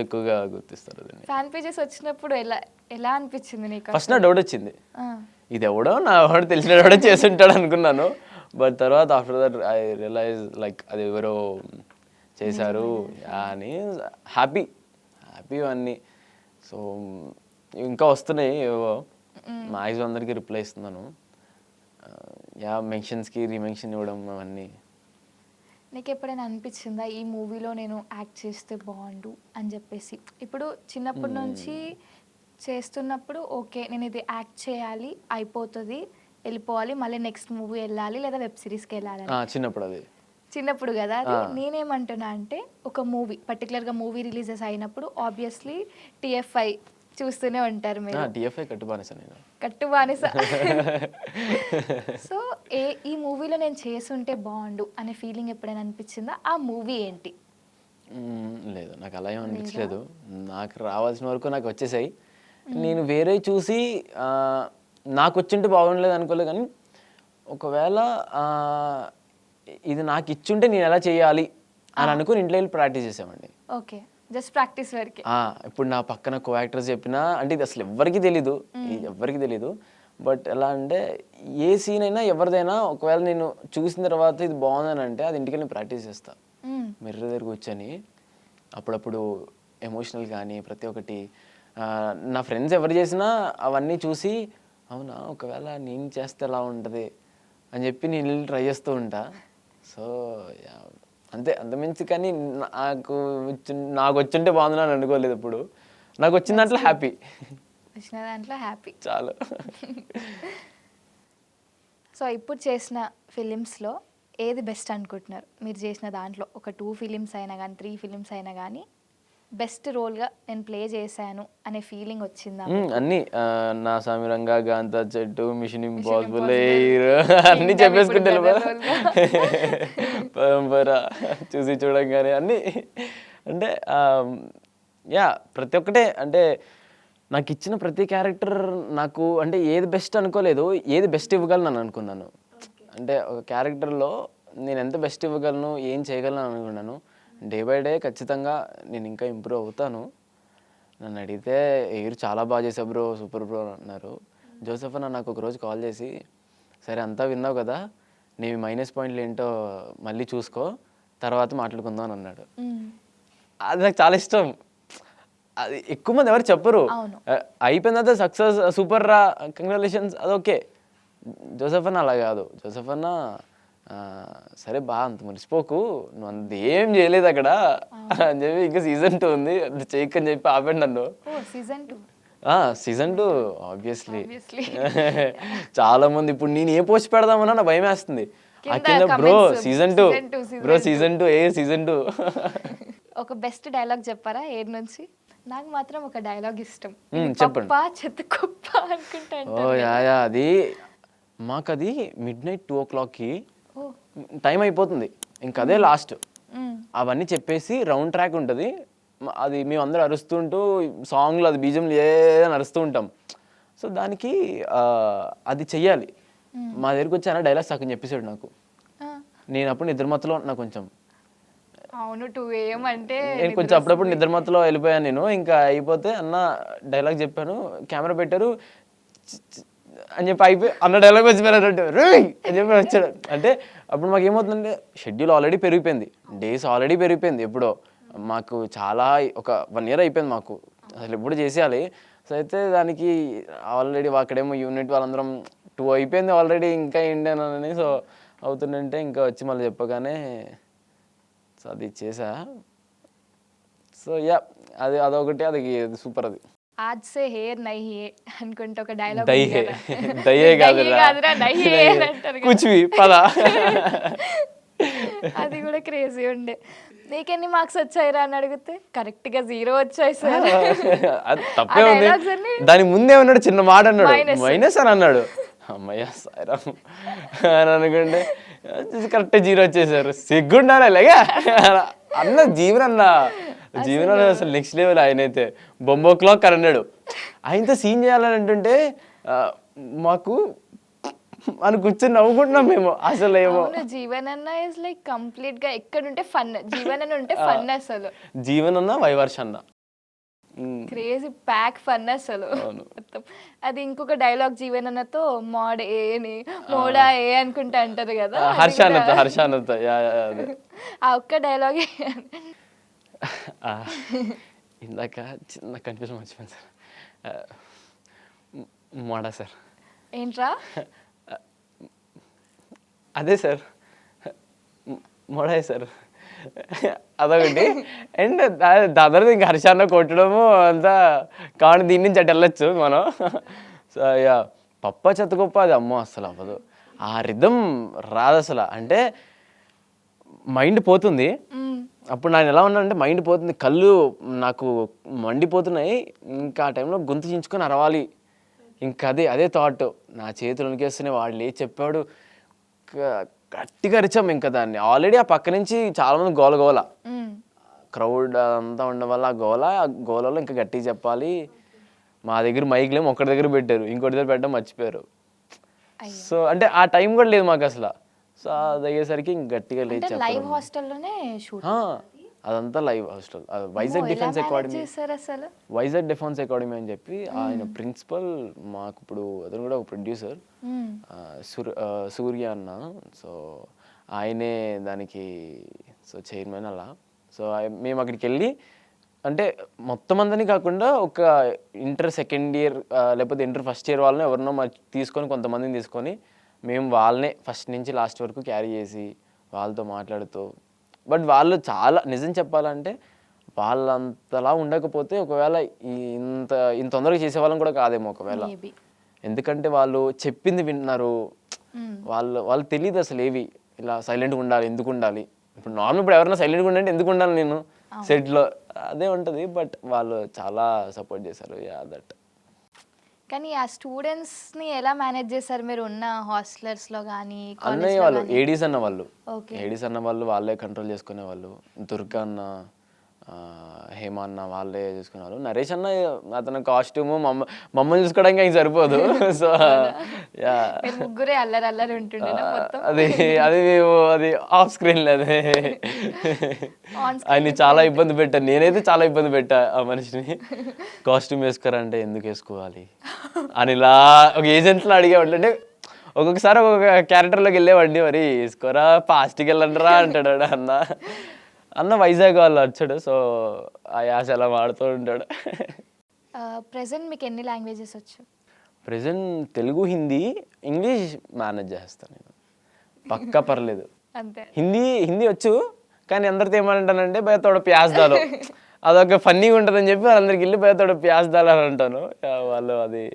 ఎక్కువగా గుర్తిస్తారు అదని. ఫ్యాన్ పేజెస్ వచ్చినప్పుడు ఎలా ఎలా అనిపించింది నీకు? ఫస్ట్ నా డౌట్ వచ్చింది, ఆ, ఇది ఎవడో నా వాడు తెలిసిన వాడే చేసి ఉంటాడు అనుకున్నాను. బట్ తర్వాత after that I realize like అది ఎవరో చేశారు అని. హ్యాపీ అన్నీ. సో ఇంకా వస్తున్నాయి ఏవో, మ్యాక్సిమం అందరికీ రిప్లై ఇస్తున్నాను. మెన్షన్స్కి రీమెన్షన్ ఇవ్వడం అవన్నీ. నీకు ఎప్పుడైనా అనిపించిందా ఈ మూవీలో నేను యాక్ట్ చేస్తే బాగుండు అని చెప్పేసి? ఇప్పుడు చిన్నప్పటి నుంచి చేస్తున్నప్పుడు ఓకే నేను ఇది యాక్ట్ చేయాలి, అయిపోతుంది, వెళ్ళిపోవాలి, మళ్ళీ నెక్స్ట్ మూవీ వెళ్ళాలి లేదా వెబ్ సిరీస్కి వెళ్ళాలి చిన్నప్పుడు అది చిన్నప్పుడు కదా అది. నేనేమంటున్నా అంటే ఒక మూవీ పర్టికులర్గా మూవీ రిలీజెస్ అయినప్పుడు ఆబ్వియస్లీ TFI చూస్తూనే ఉంటారు మీరు. TFI కట్టుబానిస నేను. కట్టుబానిస. సో ఈ మూవీలో నేను చేసుంటే బాగుండు అనే ఫీలింగ్ ఎప్పుడైనా అనిపించిందా? ఆ మూవీ ఏంటి? లేదు, నాకు అలా ఏం అనిపించలేదు. నాకు రావాల్సిన వరకు నాకు వచ్చేసాయి. నేను వేరే చూసి నాకు వచ్చింటే బాగుండలేదు అనుకోలేదు. కానీ ఒకవేళ ఇది నాకు ఇచ్చుంటే నేను ఎలా చేయాలి అని అనుకుని ఇంట్లో వెళ్ళి ప్రాక్టీస్ చేసామండి. ఓకే, జస్ట్ ప్రాక్టీస్ వరకే. ఇప్పుడు నా పక్కన కో యాక్టర్స్ చెప్పినా అంటే ఇది అసలు ఎవ్వరికి తెలీదు. బట్ ఎలా అంటే ఏ సీన్ అయినా ఎవరిదైనా ఒకవేళ నేను చూసిన తర్వాత ఇది బాగుందని అంటే అది ఇంటికి వెళ్ళి ప్రాక్టీస్ చేస్తా. మిర్రర్ దగ్గర కూర్చొని అప్పుడప్పుడు ఎమోషనల్ కానీ ప్రతి ఒక్కటి నా ఫ్రెండ్స్ ఎవరు చేసినా అవన్నీ చూసి అవునా ఒకవేళ నేను చేస్తే ఎలా ఉంటుంది అని చెప్పి నేను వెళ్ళి ట్రై చేస్తూ ఉంటా. సో అంతే, అంతమించి కానీ నాకు వచ్చింటే బాగుంది అని అనుకోలేదు. ఇప్పుడు నాకు వచ్చిన దాంట్లో హ్యాపీ. చాలు. సో ఇప్పుడు చేసిన ఫిలిమ్స్లో ఏది బెస్ట్ అనుకుంటున్నారు? మీరు చేసిన దాంట్లో ఒక 2 ఫిలిమ్స్ అయినా కానీ 3 ఫిలిమ్స్ అయినా కానీ బెస్ట్ రోల్గా నేను ప్లే చేశాను అనే ఫీలింగ్ వచ్చిందా? అన్నీ నా సామిరంగా, గాంతా చెట్టు, మిషన్ ఇంపాసిబుల్ అన్నీ చెప్పేసుకుంటే పరంపర చూసి చూడంగానే అన్నీ. అంటే ప్రతి ఒక్కటే అంటే నాకు ఇచ్చిన ప్రతి క్యారెక్టర్ నాకు అంటే ఏది బెస్ట్ అనుకోలేదు, ఏది బెస్ట్ ఇవ్వగలను అని అనుకున్నాను. అంటే ఒక క్యారెక్టర్లో నేను ఎంత బెస్ట్ ఇవ్వగలను, ఏం చేయగలను అనుకున్నాను. డే బై డే ఖచ్చితంగా నేను ఇంకా ఇంప్రూవ్ అవుతాను. నన్ను అడిగితే ఎయిర్ చాలా బాగా చేసావు బ్రో, సూపర్ బ్రో అన్నారు. జోసెఫ్ అన్న నాకు ఒకరోజు కాల్ చేసి, సరే అంతా విన్నావు కదా, నీ మైనస్ పాయింట్లు ఏంటో మళ్ళీ చూసుకో, తర్వాత మాట్లాడుకుందాం అని అన్నాడు. అది నాకు చాలా ఇష్టం. అది ఎక్కువ మంది ఎవరు చెప్పరు. అయిపోయిన తర్వాత సక్సెస్ సూపర్ రా, కంగ్రాచులేషన్స్, అది ఓకే. జోసెఫ్ అన్న అలా కాదు. జోసెఫ్ అన్న సరే బా అంత మర్చిపోకు, నువ్వు అంత ఏం చేయలేదు అక్కడ అని చెప్పి ఇంకా సీజన్ 2 ఉంది అది చేయకని చెప్పి ఆపండి నన్ను. Season 2 obviously. చాలా మంది ఇప్పుడు నేను ఏ పోస్ట్ పెడదామన్నా నా భయం వేస్తుంది. Bro season 2 bro season 2 season 2. ఒక బెస్ట్ డైలాగ్ చెప్పారా ఏడు నుంచి? నాకు మాత్రం ఒక డైలాగ్ ఇష్టం, చెప్పండి. చెత్త కుప్ప అనుకుంటాను. అది మాకది midnight 2 o'clockకి టైం అయిపోతుంది, ఇంకా అదే లాస్ట్. అవన్నీ చెప్పేసి రౌండ్ ట్రాక్ ఉంటుంది, అది మేము అందరూ అరుస్తుంటూ సాంగ్లో అది బీజంలో ఏదని అరుస్తూ ఉంటాం. సో దానికి అది చెయ్యాలి. మా దగ్గరికి వచ్చి అన్న డైలాగ్స్ సగం చెప్పేసాడు నాకు. నేను అప్పుడు నిద్రమత్తులో ఉన్నా కొంచెం. అవును 2 AM అంటే నేను కొంచెం అప్పుడప్పుడు నిద్రమత్తులో వెళ్ళిపోయాను నేను. ఇంకా అయిపోతే అన్న డైలాగ్ చెప్పాను, కెమెరా పెట్టారు అని చెప్పి అయిపోయి అన్న డైలాగ్ వచ్చిపోయారు అని చెప్పి వచ్చాడు. అంటే అప్పుడు మాకు ఏమవుతుందంటే షెడ్యూల్ ఆల్రెడీ పెరిగిపోయింది, డేస్ ఆల్రెడీ పెరిగిపోయింది. ఎప్పుడో మాకు చాలా ఒక 1 year అయిపోయింది మాకు, అసలు ఎప్పుడు చేసేయాలి. సో అయితే దానికి ఆల్రెడీ అక్కడేమో యూనిట్ వాళ్ళందరం 2 అయిపోయింది ఆల్రెడీ, ఇంకా ఏంటి అని సో అవుతుందంటే ఇంకా వచ్చి మళ్ళీ చెప్పగానే సో అది చేసా. సో యా అదొకటి, అది సూపర్. అది ఆజ్ సే హెయిర్ నై హే అనుకుంటే ఒక డైలాగ్ దై హే, దయ్యే కాదురా, అంటారు కదా. కుచ్వి పదా. అది కూడా క్రేజీ ఉండే. నీకెన్ని మార్క్స్ వచ్చాయిరా అని అడిగితే కరెక్ట్ గా 0 వచ్చాయి సార్. అది తప్పే ఉంది. దాని ముందేమన్నాడు, చిన్న మాట అన్నాడు, మైనస్ అని అన్నాడు. అమ్మయ్య సాయిరామ్ అని అనుకుంటే కరెక్ట్ 0 వచ్చేసారు. సిగ్గుండాలి అలాగే అన్న జీవన్ అసలు నెక్స్ట్ లెవెల్. ఆయన అయితే బొంబో క్లాక్ అని అన్నాడు. ఆయనతో సీన్ చేయాలని అంటుంటే మాకు అని కూర్చొని నవ్వుకుంటున్నాం మేము. అసలు ఏమో జీవన్ అన్న ఇస్ లైక్ కంప్లీట్ గా ఎక్కడుంటే ఫన్. జీవన్ అన్న ఉంటే ఫన్ అసలు. జీవన్ అన్న వైవర్ష అన్న క్రేజీ ప్యాక్ ఫన్ అసలు మొత్తం. అది ఇంకొక డైలాగ్ జీవన్ అన్నతో మోడ్ ఏని మోడా ఏ అనుకుంటా అంటారు కదా, హర్షానతో ఆ ఒక్క డైలాగే. ఇందాక చిన్న కన్ఫ్యూజన్ మర్చిపోయాను సార్. మోడా సార్ ఏంట్రా? అదే సార్ మోడే సార్, అదొకటి. అండ్ దాని తర్వాత ఇంకా హర్షాన్న కొట్టడము అంతా కావాలి. దీని నుంచి అటు వెళ్ళొచ్చు మనం. సో యా పప్ప చెత్తగొప్ప అది అమ్మో అసలు అవ్వదు. ఆ రిథం రాదు అసలు. అంటే మైండ్ పోతుంది. అప్పుడు నేను ఎలా ఉన్నానంటే మైండ్ పోతుంది, కళ్ళు నాకు మండిపోతున్నాయి. ఇంకా ఆ టైంలో గొంతు చించుకొని అరవాలి. ఇంకా అదే థాట్ నా చేతులు వణికేస్తున్నాయి. వాడు లేచి చెప్పాడు, గట్టిగా అరిచాం ఇంకా దాన్ని. ఆల్రెడీ ఆ పక్క నుంచి చాలా మంది గోల క్రౌడ్ అంతా ఉండడం వల్ల ఆ గోలలో ఇంకా గట్టిగా చెప్పాలి. మా దగ్గర మైక్లేమో ఒకటి దగ్గర పెట్టారు, ఇంకోటి దగ్గర పెట్టడం మర్చిపోయారు. సో అంటే ఆ టైం కూడా లేదు మాకు అసలు. సో అది అయ్యేసరికి ఇంక గట్టిగా లేచి లైవ్ హాస్టల్లోనే షూట్. అదంతా live hostel. Vizag defence academy అని చెప్పి ఆయన ప్రిన్సిపల్ మాకు. ఇప్పుడు అతను కూడా ఒక ప్రొడ్యూసర్, సూర్య అన్న. సో ఆయనే దానికి సో చైర్మన్ అలా. సో మేము అక్కడికి వెళ్ళి అంటే మొత్తం అందరినీ కాకుండా ఒక ఇంటర్ సెకండ్ ఇయర్ లేకపోతే ఇంటర్ ఫస్ట్ ఇయర్ వాళ్ళని ఎవరినో తీసుకొని కొంతమందిని తీసుకొని మేము వాళ్ళనే ఫస్ట్ నుంచి లాస్ట్ వరకు క్యారీ చేసి వాళ్ళతో మాట్లాడుతూ. బట్ వాళ్ళు చాలా నిజం చెప్పాలంటే వాళ్ళంతలా ఉండకపోతే ఒకవేళ ఇంత తొందరగా చేసేవాళ్ళం కూడా కాదేమో ఒకవేళ. ఎందుకంటే వాళ్ళు చెప్పింది వింటున్నారు. వాళ్ళు తెలియదు అసలు ఏవి ఇలా సైలెంట్గా ఉండాలి, ఎందుకు ఉండాలి. ఇప్పుడు నార్మల్ ఇప్పుడు ఎవరైనా సైలెంట్గా ఉండాలంటే ఎందుకు ఉండాలి నేను సెట్లో, అదే ఉంటుంది. బట్ వాళ్ళు చాలా సపోర్ట్ చేశారు. Yeah that. కానీ ఆ స్టూడెంట్స్ని ఎలా మేనేజ్ చేశారు మీరు ఉన్న హాస్టలర్స్లో కానీ? అన్నయ్య వాళ్ళు ఏడీస్ అన్న వాళ్ళు వాళ్ళే కంట్రోల్ చేసుకునే వాళ్ళు. దుర్గా అన్న, హేమ అన్న వాళ్ళే చూసుకున్నారు. నరేష్ అన్న అతను కాస్ట్యూము మమ్మల్ని చూసుకోవడానికి ఆయన సరిపోదు. సో ముగ్గురే అల్లరి ఉంటుండే అది ఆఫ్ స్క్రీన్ అదే ఆయన్ని చాలా ఇబ్బంది పెట్టాను. నేనైతే చాలా ఇబ్బంది పెట్టా ఆ మనిషిని. కాస్ట్యూమ్ వేసుకోరంటే ఎందుకు వేసుకోవాలి అని ఇలా ఒక ఏజెంట్లో అడిగేవాళ్ళు. అంటే ఒక్కొక్కసారి ఒక్కొక్క క్యారెక్టర్లోకి వెళ్ళేవాడిని. మరి వేసుకోరా పాస్ట్కి వెళ్ళండిరా అంటాడు అన్న వైజాగ్ వాళ్ళు వచ్చాడు. సో ఆ యాస అలా వాడుతూ ఉంటాడు. ప్రెజెంట్ మీకు ఎన్ని లాంగ్వేజెస్ వచ్చు? Present Telugu, Hindi, English manage చేస్తాను నేను పక్కా, పర్లేదు. అంతే. హిందీ వచ్చు, కానీ అందరితో ఏమంటానంటే భయతోడ ప్యాస్ దాలో అదొక ఫన్నీగా ఉంటుందని చెప్పి వాళ్ళందరికి వెళ్ళి భయతోడ ప్యాస్ దాలో అని అంటాను. వాళ్ళు అది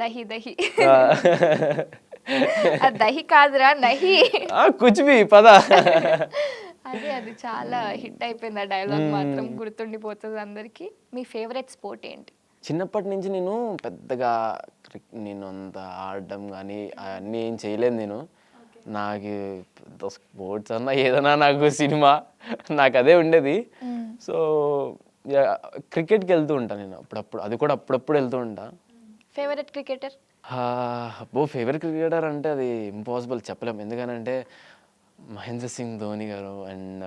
దహి దహి కాదురా నహి కుచ్బి పద. అది చాలా హిట్ అయిపోయింది ఆ డైలాగ్, మాత్రం గుర్తుండిపోతుంది అందరికి. మీ ఫేవరెట్ స్పోర్ట్ ఏంటి? చిన్నప్పటి నుంచి నేను పెద్దగా అంత ఆడడం కానీ అన్నీ ఏం చేయలేదు నేను. నాకు స్పోర్ట్స్ అన్నా ఏదన్నా నాకు సినిమా నాకు అదే ఉండేది. సో క్రికెట్కి వెళ్తూ ఉంటాను నేను అప్పుడప్పుడు, అది కూడా అప్పుడప్పుడు వెళ్తూ ఉంటా. Favourite cricketer? ఫేవరెట్ క్రికెటర్ అంటే అది ఇంపాసిబుల్ చెప్పలేము. ఎందుకనంటే మహేంద్ర సింగ్ ధోని గారు అండ్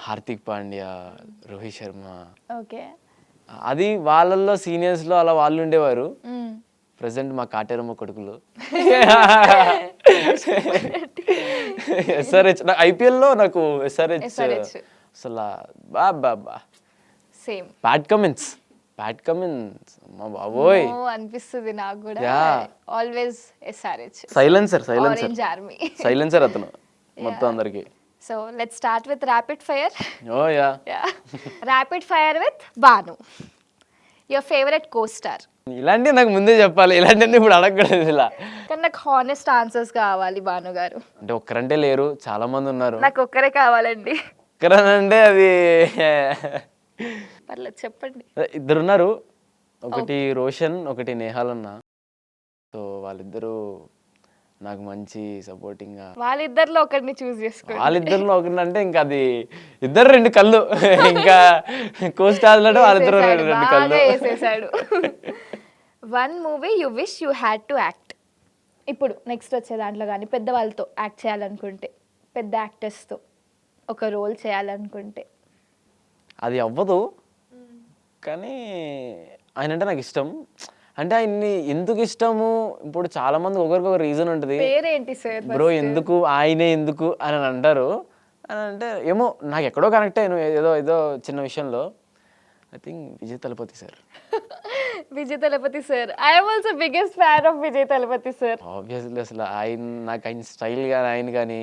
హార్దిక్ పాండ్యా, రోహిత్ శర్మ. ఓకే. అది వాళ్ళల్లో సీనియర్స్లో అలా వాళ్ళు ఉండేవారు. ప్రెసెంట్ మా కాటేరమ్మ కొడుకులు. ఎస్ఆర్హెచ్ ఐపీఎల్లో నాకు ఎస్ఆర్హెచ్ అసలు బా same bad comments bad comments మా బాబోయ్. అనిపిస్తుంది నాకు కూడా. Yeah. Always SRH silencer orange army. Silencer అతను మొత్తం అందరికి. So let's start with rapid fire. Oh yeah rapid fire with Banu. Your favourite co star. ఇలాంటివి నాకు ముందే చెప్పాలి, ఇలాంటివన్నీ ఇప్పుడు అడగకూడదు ఇలా. కానీ నాకు హానెస్ట్ ఆన్సర్స్ కావాలి భాను గారు. అంటే ఒక్కరంటే లేరు, చాలా మంది ఉన్నారు. నాకు ఒక్కరే కావాలండి. ఒక్కరనంటే అది పర్లేదు చెప్పండి. ఇద్దరు ఉన్నారు, ఒకటి రోషన్, ఒకటి నేహాల్ అన్న. సో వాళ్ళిద్దరూ నాకు మంచి సపోర్టింగ్ గా. వాళ్ళిద్దరిలో ఒకరిని చూస్ చేసుకోండి. వాళ్ళిద్దరిలో ఒకటి అంటే ఇంకా అది ఇద్దరు రెండు కళ్ళు, ఇంకా కోస్టాల్ వాళ్ళిద్దరు రెండు కళ్ళు. వేసేసాడు. One movie you wish you had to act. ఇప్పుడు నెక్స్ట్ వచ్చే దాంట్లో కానీ పెద్దవాళ్ళతో యాక్ట్ చేయాలనుకుంటే, పెద్ద యాక్టర్స్తో ఒక రోల్ చేయాలనుకుంటే. అది అవ్వదు, కానీ ఆయన అంటే నాకు ఇష్టం. అంటే ఆయన్ని ఎందుకు ఇష్టము, ఇప్పుడు చాలా మంది ఒకరికొక రీజన్ ఉంటుంది. పేరేంటి సార్? బ్రో ఎందుకు ఆయనే ఎందుకు అని అంటారు. అని అంటే ఏమో నాకు ఎక్కడో కనెక్ట్ అయ్యాను ఏదో చిన్న విషయంలో. I think Vijay Thalapathy sir. Vijay Thalapathy sir, I'm also biggest fan of Vijay Thalapathy sir. Obviously అసలు నాకు ఆయన స్టైల్ కానీ ఆయన కానీ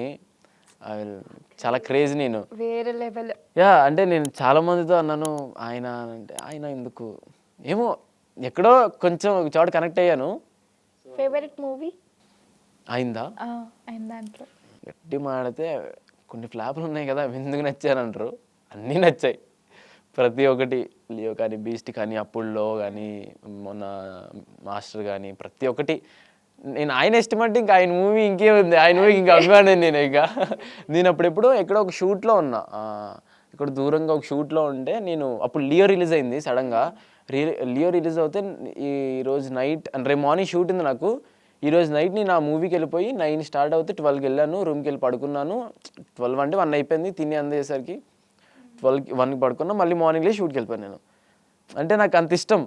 చాలా క్రేజ్. నేను వేరే లెవెల్. యా అంటే నేను చాలా మందితో అన్నాను ఆయన అంటే ఆయన ఎందుకు ఏమో ఎక్కడో కొంచెం ఒక చోట కనెక్ట్ అయ్యాను. ఫేవరెట్ మూవీ అయిందా? అయిన దాంట్లో గట్టి మాడితే కొన్ని ఫ్లాపులు ఉన్నాయి కదా, అవి ఎందుకు నచ్చానంటారు. అన్నీ నచ్చాయి ప్రతి ఒక్కటి. లియో కానీ, బీస్ట్ కానీ, అప్పుల్లో కానీ, మొన్న మాస్టర్ కానీ, ప్రతి ఒక్కటి నేను ఆయన ఇష్టం అంటే ఇంకా ఆయన మూవీ ఇంకే ఉంది. ఆయన మూవీ ఇంకా అభిమానం. నేను అప్పుడెప్పుడో ఎక్కడో ఒక షూట్లో ఉన్నా, ఇక్కడ దూరంగా ఒక షూట్లో ఉంటే నేను అప్పుడు లియో రిలీజ్ అయింది సడన్గా. లియో రిలీజ్ అవుతే ఈరోజు నైట్ అంటే రేపు మార్నింగ్ షూట్ ఉంది నాకు. ఈరోజు నైట్ నేను ఆ మూవీకి వెళ్ళిపోయి 9 స్టార్ట్ అవుతే 12కి వెళ్ళాను, రూమ్కి వెళ్ళి పడుకున్నాను. 12 అంటే 1 అయిపోయింది, తిని అందేసరికి 12కి 1కి పడుకున్నా. మళ్ళీ మార్నింగ్లే షూట్కి వెళ్ళిపోయాను నేను. అంటే నాకు అంత ఇష్టం,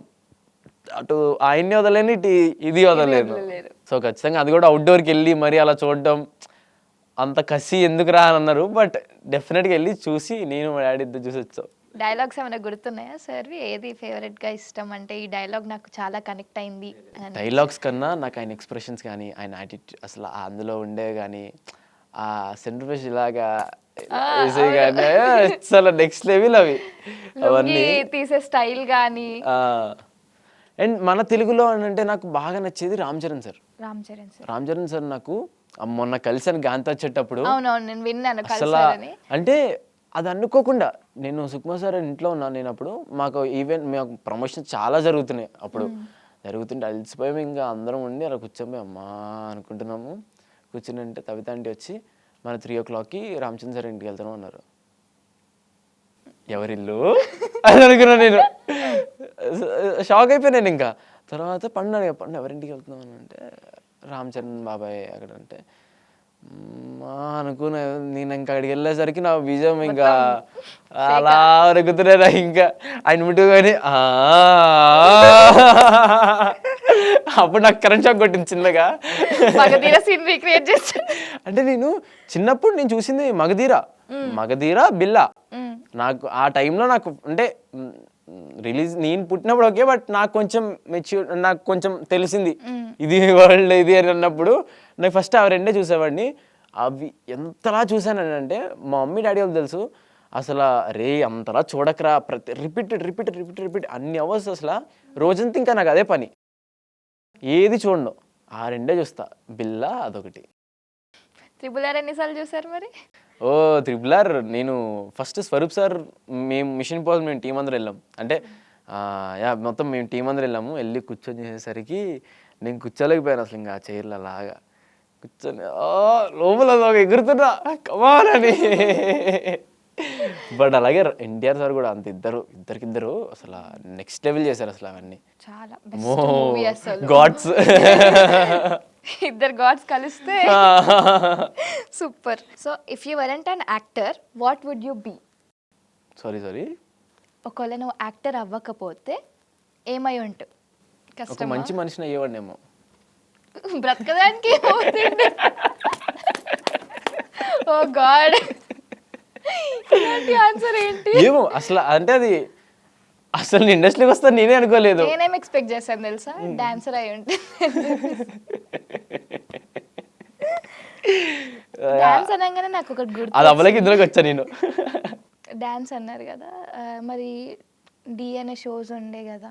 అటు ఆయన్ని వదలేను, ఇటు ఇది వదలలేను. సో ఖచ్చితంగా అది కూడా అవుట్డోర్కి వెళ్ళి మరి అలా చూడడం అంత కసి ఎందుకు రా అని అన్నారు. బట్ డెఫినెట్గా వెళ్ళి చూసి నేను మా డాడీ ఇద్దరు చూసి వచ్చాం. డైలాగ్స్ ఏమైనా గుర్తున్నాయా సార్? ఏది ఫేవరెట్గా ఇష్టం అంటే ఈ డైలాగ్ నాకు చాలా కనెక్ట్ అయింది? డైలాగ్స్ కన్నా నాకు ఆయన ఎక్స్ప్రెషన్స్ కానీ, ఆయన యాటిట్యూడ్, అసలు అందులో ఉండేవి కానీ, ఆ సెంటర్ ఇలాగా వేసే కానీ అసలు నెక్స్ట్ లెవెల్ అవి అవన్నీ తీసే స్టైల్ కానీ. అండ్ మన తెలుగులో అంటే నాకు బాగా నచ్చేది రామ్ చరణ్ సార్. రామ్ చరణ్ సార్ నాకు మొన్న కలిసాను గాంత వచ్చేటప్పుడు. అవునవును నేను విన్నాను అసలు. అంటే అది అనుకోకుండా నేను సుకుమార్ సార్ ఇంట్లో ఉన్నాను. నేను అప్పుడు మాకు ఈవెంట్, మాకు ప్రమోషన్ చాలా జరుగుతున్నాయి అప్పుడు. జరుగుతుంటే అలసిపోయాము, ఇంకా అందరం ఉండి అలా కూర్చోపోయి అమ్మా అనుకుంటున్నాము. కూర్చుని అంటే తవిత ఆంటీ వచ్చి మన 3 o'clockకి రామచంద్ర సార్ ఇంటికి వెళ్తాను అన్నారు. ఎవరిల్లు అని అనుకున్నా నేను. షాక్ అయిపోయాను నేను. ఇంకా తర్వాత పండు ఎవరింటికి వెళ్తున్నాం అని అంటే రామ్ చరణ్ బాబాయ్ అక్కడ అంటే అనుకున్నా. నేను ఇంకా అక్కడికి వెళ్ళేసరికి నా బీజం ఇంకా అలా అరుగుతున్నా. ఇంకా ఆయన ముట్టుకొని అప్పుడు నాకు కరెంట్ షాక్ కొట్టింది చిన్నగా. అంటే నేను చిన్నప్పుడు నేను చూసింది మగధీర, బిల్లా. నాకు ఆ టైంలో నాకు అంటే రిలీజ్ నేను పుట్టినప్పుడు ఓకే, బట్ నాకు కొంచెం మెచ్యూర్, నాకు కొంచెం తెలిసింది ఇది వరల్డ్ ఇది అని అన్నప్పుడు నాకు ఫస్ట్ అవి రెండే చూసేవాడిని. అవి ఎంతలా చూసాను అంటే మా మమ్మీ డాడీ వాళ్ళు తెలుసు అసలు రే అంతలా చూడకరా, ప్రతి రిపీట్ అన్ని అవర్స్ అసలు రోజంతా ఇంకా నాకు అదే పని, ఏది చూడను, ఆ రెండే చూస్తా. బిల్లా అదొకటి. RRR ఎన్నిసార్లు చూసారు మరి? RRR నేను ఫస్ట్ స్వరూప్ సార్ మేము మిషన్ ఇంపాసిబుల్ మేము టీం అందరూ వెళ్ళాం. అంటే మొత్తం మేము టీం అందరూ వెళ్ళాము. వెళ్ళి కూర్చొని చేసేసరికి నేను కూర్చోలేకపోయాను అసలు. ఇంకా చైర్లు అలాగా కూర్చొని లోపల ఎగురుతున్నా కమాన్ అని. బట్ అలాగే ఎన్టీఆర్ సార్ కూడా అంత ఇద్దరికిద్దరు అసలు నెక్స్ట్ లెవెల్ చేశారు అసలు. అవన్నీ చాలా గాడ్స్. ఇద్దరు గాడ్స్ కలిస్తే super. So if you weren't an actor what would you be? Sorry ఒకవేళ నువ్వు యాక్టర్ అవ్వకపోతే ఏమై ఉంటావు? ఒక మంచి మనిషిని అయ్యేవాడినేమో. బ్రతకడానికి ఓ గాడ్, ఆన్సర్ ఏంటి? ఏమో అసలు అంటే అది అసలు ఇండస్ట్రీకి వస్తా నేనే అనుకోలేదు. నేనేం ఎక్స్పెక్ట్ చేశాను తెలుసా, డాన్సర్ అయి ఉంటే. డాన్స్ అనగానే నాకు ఒకటి అది గుర్తు, అవ్వలేక ఇందులోకి వచ్చా నేను. డాన్స్ అన్నారు కదా, మరి డిఎన్ఏ షోస్ ఉండే కదా,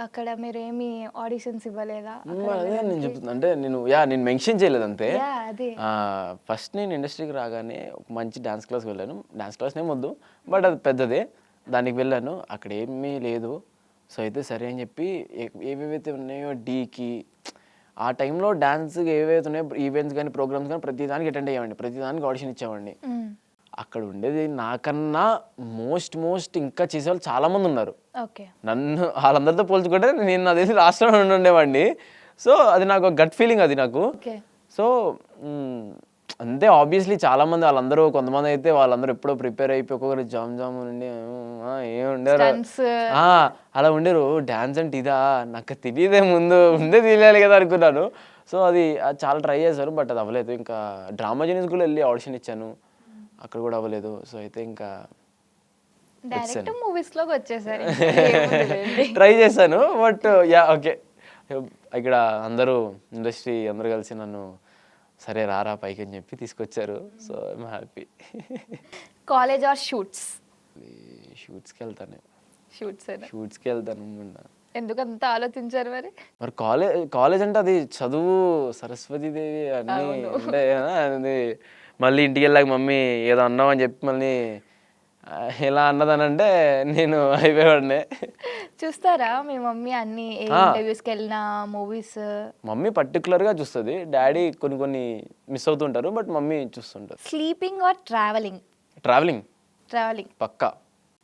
అక్కడ మీరు ఏమి ఆడిషన్స్ ఇవ్వలేదా? అదే నేను చెప్తున్నా, అంటే నేను మెన్షన్ చేయలేదు అంతే. అదే ఫస్ట్ నేను ఇండస్ట్రీకి రాగానే ఒక మంచి డాన్స్ క్లాస్కి వెళ్ళాను. డాన్స్ క్లాస్ నేమ్ వద్దు, బట్ అది పెద్దదే. దానికి వెళ్ళాను, అక్కడ ఏమీ లేదు. సో అయితే సరే అని చెప్పి ఏవేవైతే ఉన్నాయో డీకి ఆ టైంలో డాన్స్ ఏవైతే ఉన్నాయో ఈవెంట్స్ కానీ ప్రోగ్రామ్స్ కానీ ప్రతి దానికి అటెండ్ అయ్యేవాడిని, ప్రతి దానికి ఆడిషన్ ఇచ్చేవాడిని. అక్కడ ఉండేది నాకన్నా మోస్ట్ ఇంకా చేసేవాళ్ళు చాలామంది ఉన్నారు. ఓకే. నన్ను వాళ్ళందరితో పోల్చుకుంటే నేను నా తెలిసి రాష్ట్రంలో ఉండేవాడిని. సో అది నాకు గట్ ఫీలింగ్ అది నాకు. సో అంతే, ఆబ్వియస్లీ చాలామంది వాళ్ళందరూ, కొంతమంది అయితే వాళ్ళందరూ ఎప్పుడో ప్రిపేర్ అయిపోయి ఒక్కొక్కరు జామ్ ఉండి ఏమి ఉండేరు, అలా ఉండేరు. డ్యాన్స్ అంటే ఇదా, నాకు తెలియదే, ముందే తెలియాలి కదా అనుకున్నాను. సో అది చాలా ట్రై చేశారు, బట్ అది అవ్వలేదు. ఇంకా డ్రామా జెనిస్ కూడా వెళ్ళి ఆడిషన్ ఇచ్చాను, అక్కడ కూడా అవ్వలేదు. సో అయితే ఇంకా డైరెక్ట్ మూవీస్ లోకి వచ్చేసారు. ట్రై చేశాను, బట్ యా ఓకే. ఇక్కడ ఇండస్ట్రీ అందరూ కలిసి నన్ను సరే రారా పైకి అని చెప్పి తీసుకొచ్చారు. So I'm happy. College or షూట్స్కి వెళ్తాను. షూట్స్కి వెళ్తాను. ఎందుకంత ఆలోచించారు మరి? మరి కాలేజ్ అంటే అది చదువు, సరస్వతీదేవి అన్నీ అంటే అది. మళ్ళీ ఇంటికి వెళ్ళాక మమ్మీ ఏదో అన్నామని చెప్పి మళ్ళీ ఎలా అన్నదనంటే నేను అయిపోయాడే. చూస్తారా మీ మమ్మీ అన్ని ఇంటర్వ్యూస్కి వెళ్ళినా, మూవీస్? మమ్మీ పర్టికులర్గా చూస్తుంది, డాడీ కొన్ని మిస్ అవుతుంటారు, బట్ మమ్మీ చూస్తుంటారు. Sleeping or travelling? ట్రావెలింగ్ పక్కా.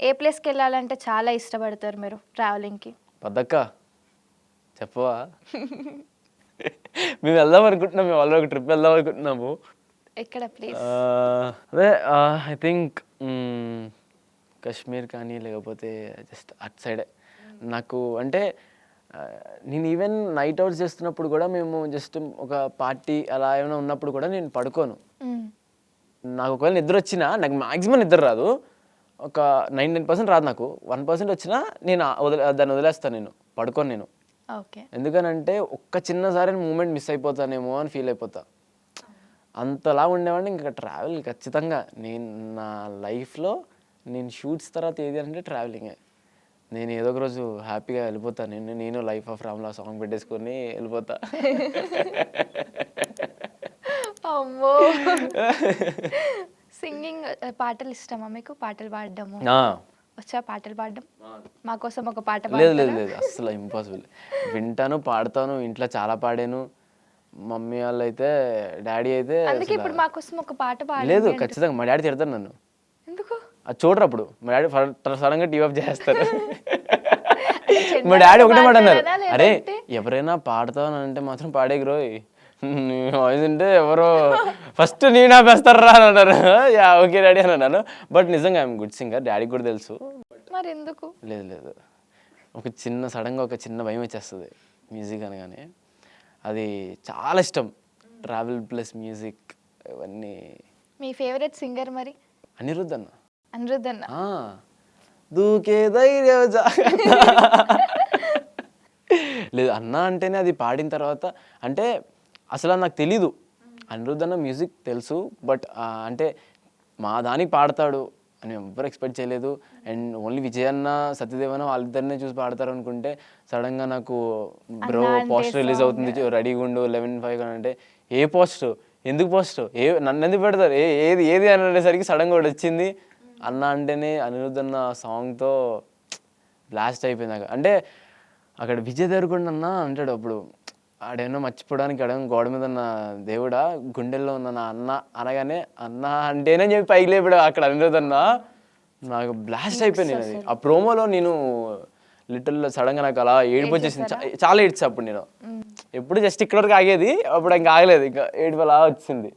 ఏ ప్లేస్కి వెళ్ళాలంటే చాలా ఇష్టపడతారు మీరు ట్రావెలింగ్కి? పద్దక్క చెప్పవా? మేము వెళ్దాం అనుకుంటున్నాం, మేము ఆల్రెడీ ఒక ట్రిప్ వెళ్దాం అనుకుంటున్నాము. ఎక్కడ ప్లేస్? అదే ఐ థింక్ కాశ్మీర్ కానీ లేకపోతే జస్ట్ అట్ సైడే. నాకు అంటే నేను ఈవెన్ నైట్ అవుట్స్ చేస్తున్నప్పుడు కూడా, మేము జస్ట్ ఒక పార్టీ అలా ఏమైనా ఉన్నప్పుడు కూడా నేను పడుకోను. నాకు ఒకవేళ నిద్ర వచ్చినా, నాకు మ్యాక్సిమం నిద్ర రాదు, ఒక 99% రాదు, నాకు 1% వచ్చినా నేను దాన్ని వదిలేస్తాను, నేను పడుకోను నేను. ఎందుకనంటే ఒక్క చిన్నసారి మూమెంట్ మిస్ అయిపోతానేమో అని ఫీల్ అయిపోతా. అంతలా ఉండేవాడిని. ఇంకా ట్రావెల్ ఖచ్చితంగా నేను నా లైఫ్లో నేను షూట్స్ తర్వాత ఏది అంటే ట్రావెలింగే. నేను ఏదో ఒక రోజు హ్యాపీగా వెళ్ళిపోతాను. నేను లైఫ్ ఆఫ్ రామ్లా సాంగ్ పెట్టేసుకొని వెళ్ళిపోతా. అమ్మో. సింగింగ్ పాటలు ఇష్టమా మీకు? పాటలు పాడడము వచ్చా? పాటలు పాడడం మా కోసం ఒక పాట? లేదు అసలు ఇంపాసిబుల్. వింటాను, పాడతాను, ఇంట్లో చాలా పాడాను. మమ్మీ వాళ్ళు అయితే, డాడీ అయితే ఇప్పుడు మా కోసం ఒక పాట పాడ. లేదు ఖచ్చితంగా. మా డాడీ తిడతారు నన్ను. ఎందుకు? అది చూడరు అప్పుడు. మా డాడీ సడన్గా టీవీ ఆఫ్ చేస్తారు. మా డాడీ ఒకటే మాట అన్నారు, అరే ఎవరైనా పాడతావు అంటే మాత్రం పాడేగిరోయ్, వాయిస్ ఉంటే ఎవరో ఫస్ట్ నేను ఆపేస్తారా అని అన్నారు. యా ఓకే డాడీ అని అన్నాను. బట్ నిజంగా ఐఎమ్ గుడ్ సింగర్, డాడీకి కూడా తెలుసు. మరి ఎందుకు? లేదు సడన్గా ఒక చిన్న భయం వచ్చేస్తుంది మ్యూజిక్ అనగానే. అది చాలా ఇష్టం, ట్రావెల్ ప్లస్ మ్యూజిక్ ఇవన్నీ. మీ ఫేవరెట్ సింగర్ మరి? అనిరుద్ధ్ అన్న. దూకే ధైర్యం లేదు అన్న అంటేనే అది పాడిన తర్వాత అంటే అసలు నాకు తెలీదు. అనిరుద్ధ్ అన్న మ్యూజిక్ తెలుసు, బట్ అంటే మా దానికి పాడతాడు అని ఎవ్వరు ఎక్స్పెక్ట్ చేయలేదు. అండ్ ఓన్లీ విజయ్ అన్న, సత్యదేవన వాళ్ళిద్దరినే చూసి పాడతారు అనుకుంటే, సడన్గా నాకు బ్రో పోస్టర్ రిలీజ్ అవుతుంది రెడీగా ఉండు 11:05 అంటే, ఏ పోస్టర్, ఎందుకు పోస్టర్, నన్ను ఎందుకు పెడతారు, ఏది అని అనేసరికి సడన్గా ఒకటి వచ్చింది. అన్న అంటేనే అనిరుద్ధ్ అన్న సాంగ్తో బ్లాస్ట్ అయిపోయింది నాకు. అంటే అక్కడ విజయ్ దేవరకొండ అన్న అంటాడు అప్పుడు, ఆడేమో మర్చిపోవడానికి అడగ గోడ మీద ఉన్న దేవుడా, గుండెల్లో ఉన్న నా అన్న అనగానే అన్న అంటేనే చెప్పి పైకి లేపాడు అక్కడ అనిరుద్ధ్ అన్న. నాకు బ్లాస్ట్ అయిపోయింది అది. ఆ ప్రోమోలో నేను లిటిల్ సడన్గా నాకు అలా ఏడుపు వచ్చేసింది, చాలా ఏడ్చా అప్పుడు. నేను ఎప్పుడు జస్ట్ ఇక్కడ వరకు ఆగేది, అప్పుడు ఇంకా ఆగలేదు, ఇంకా ఏడుపు అలా వచ్చింది.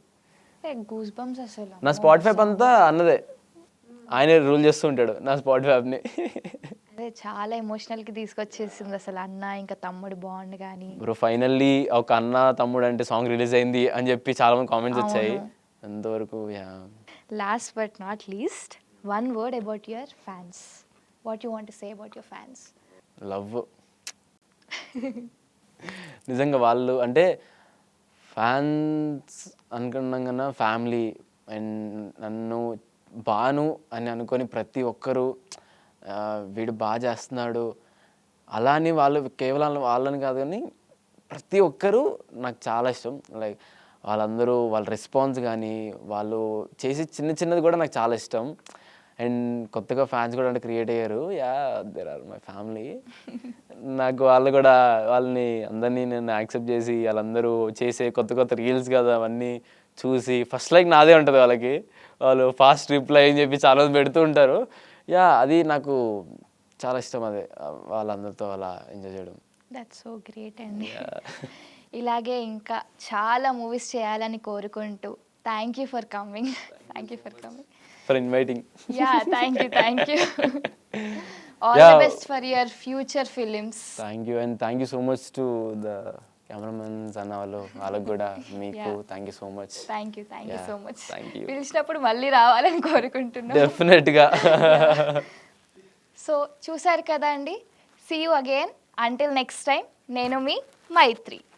నా స్పాటిఫై అంతా అన్నదే, ఆయనే రూల్ చేస్తూ ఉంటాడు నా స్పాటిఫైని. అదే చాలా ఎమోషనల్ కి తీసుకొచ్చేసింది అసలు అన్న ఇంకా తమ్ముడు బాండ్ కానీ. బ్రో ఫైనల్లీ ఒక అన్న తమ్ముడు అంటే సాంగ్ రిలీజ్ అయింది అని చెప్పి చాలా మంది కామెంట్స్ వచ్చాయి. అంతవరకు last but not least, one word about your fans. What you want to say about your fans? Love. నిజంగా వాళ్ళు అంటే ఫ్యాన్స్ అనుకున్నాం కన్నా ఫ్యామిలీ. అండ్ నన్ను బాను అని అనుకొని ప్రతి ఒక్కరు వీడు బాగా చేస్తున్నాడు అలా అని వాళ్ళు కేవలం వాళ్ళని కాదు కానీ ప్రతి ఒక్కరు నాకు చాలా ఇష్టం. లైక్ వాళ్ళందరూ వాళ్ళ రెస్పాన్స్ కానీ వాళ్ళు చేసి చిన్న చిన్నది కూడా నాకు చాలా ఇష్టం. అండ్ కొత్తగా ఫ్యాన్స్ కూడా అంటే క్రియేట్ అయ్యారు. Yeah there are my family. నాకు వాళ్ళు కూడా వాళ్ళని అందరినీ నేను యాక్సెప్ట్ చేసి వాళ్ళందరూ చేసే కొత్త కొత్త రీల్స్ కదా అవన్నీ చూసి ఫస్ట్ లైక్ నాదే ఉంటుంది వాళ్ళకి. వాళ్ళు ఫాస్ట్ రిప్లై అని చెప్పి చాలా రోజు పెడుతూ ఉంటారు. యా అది నాకు చాలా ఇష్టం అదే వాళ్ళందరితో అలా ఎంజాయ్ చేయడం. దట్స్ సో గ్రేట్ అండి. ఇలాగే ఇంకా చాలా మూవీస్ చేయాలని కోరుకుంటూ thank you for coming. Thank you for coming. For inviting. Yeah thank you. All the best for your future films. Thank you and thank you so much to the cameramens అన్న వాళ్ళకు కూడా మీకు thank you so much. Thank you so much. Thank you. పిలిచినప్పుడు మళ్ళీ రావాలని కోరుకుంటున్నాను. Definitely. So చూసారు కదా అండి. See you again. Until next time. నేను మీ మైత్రి.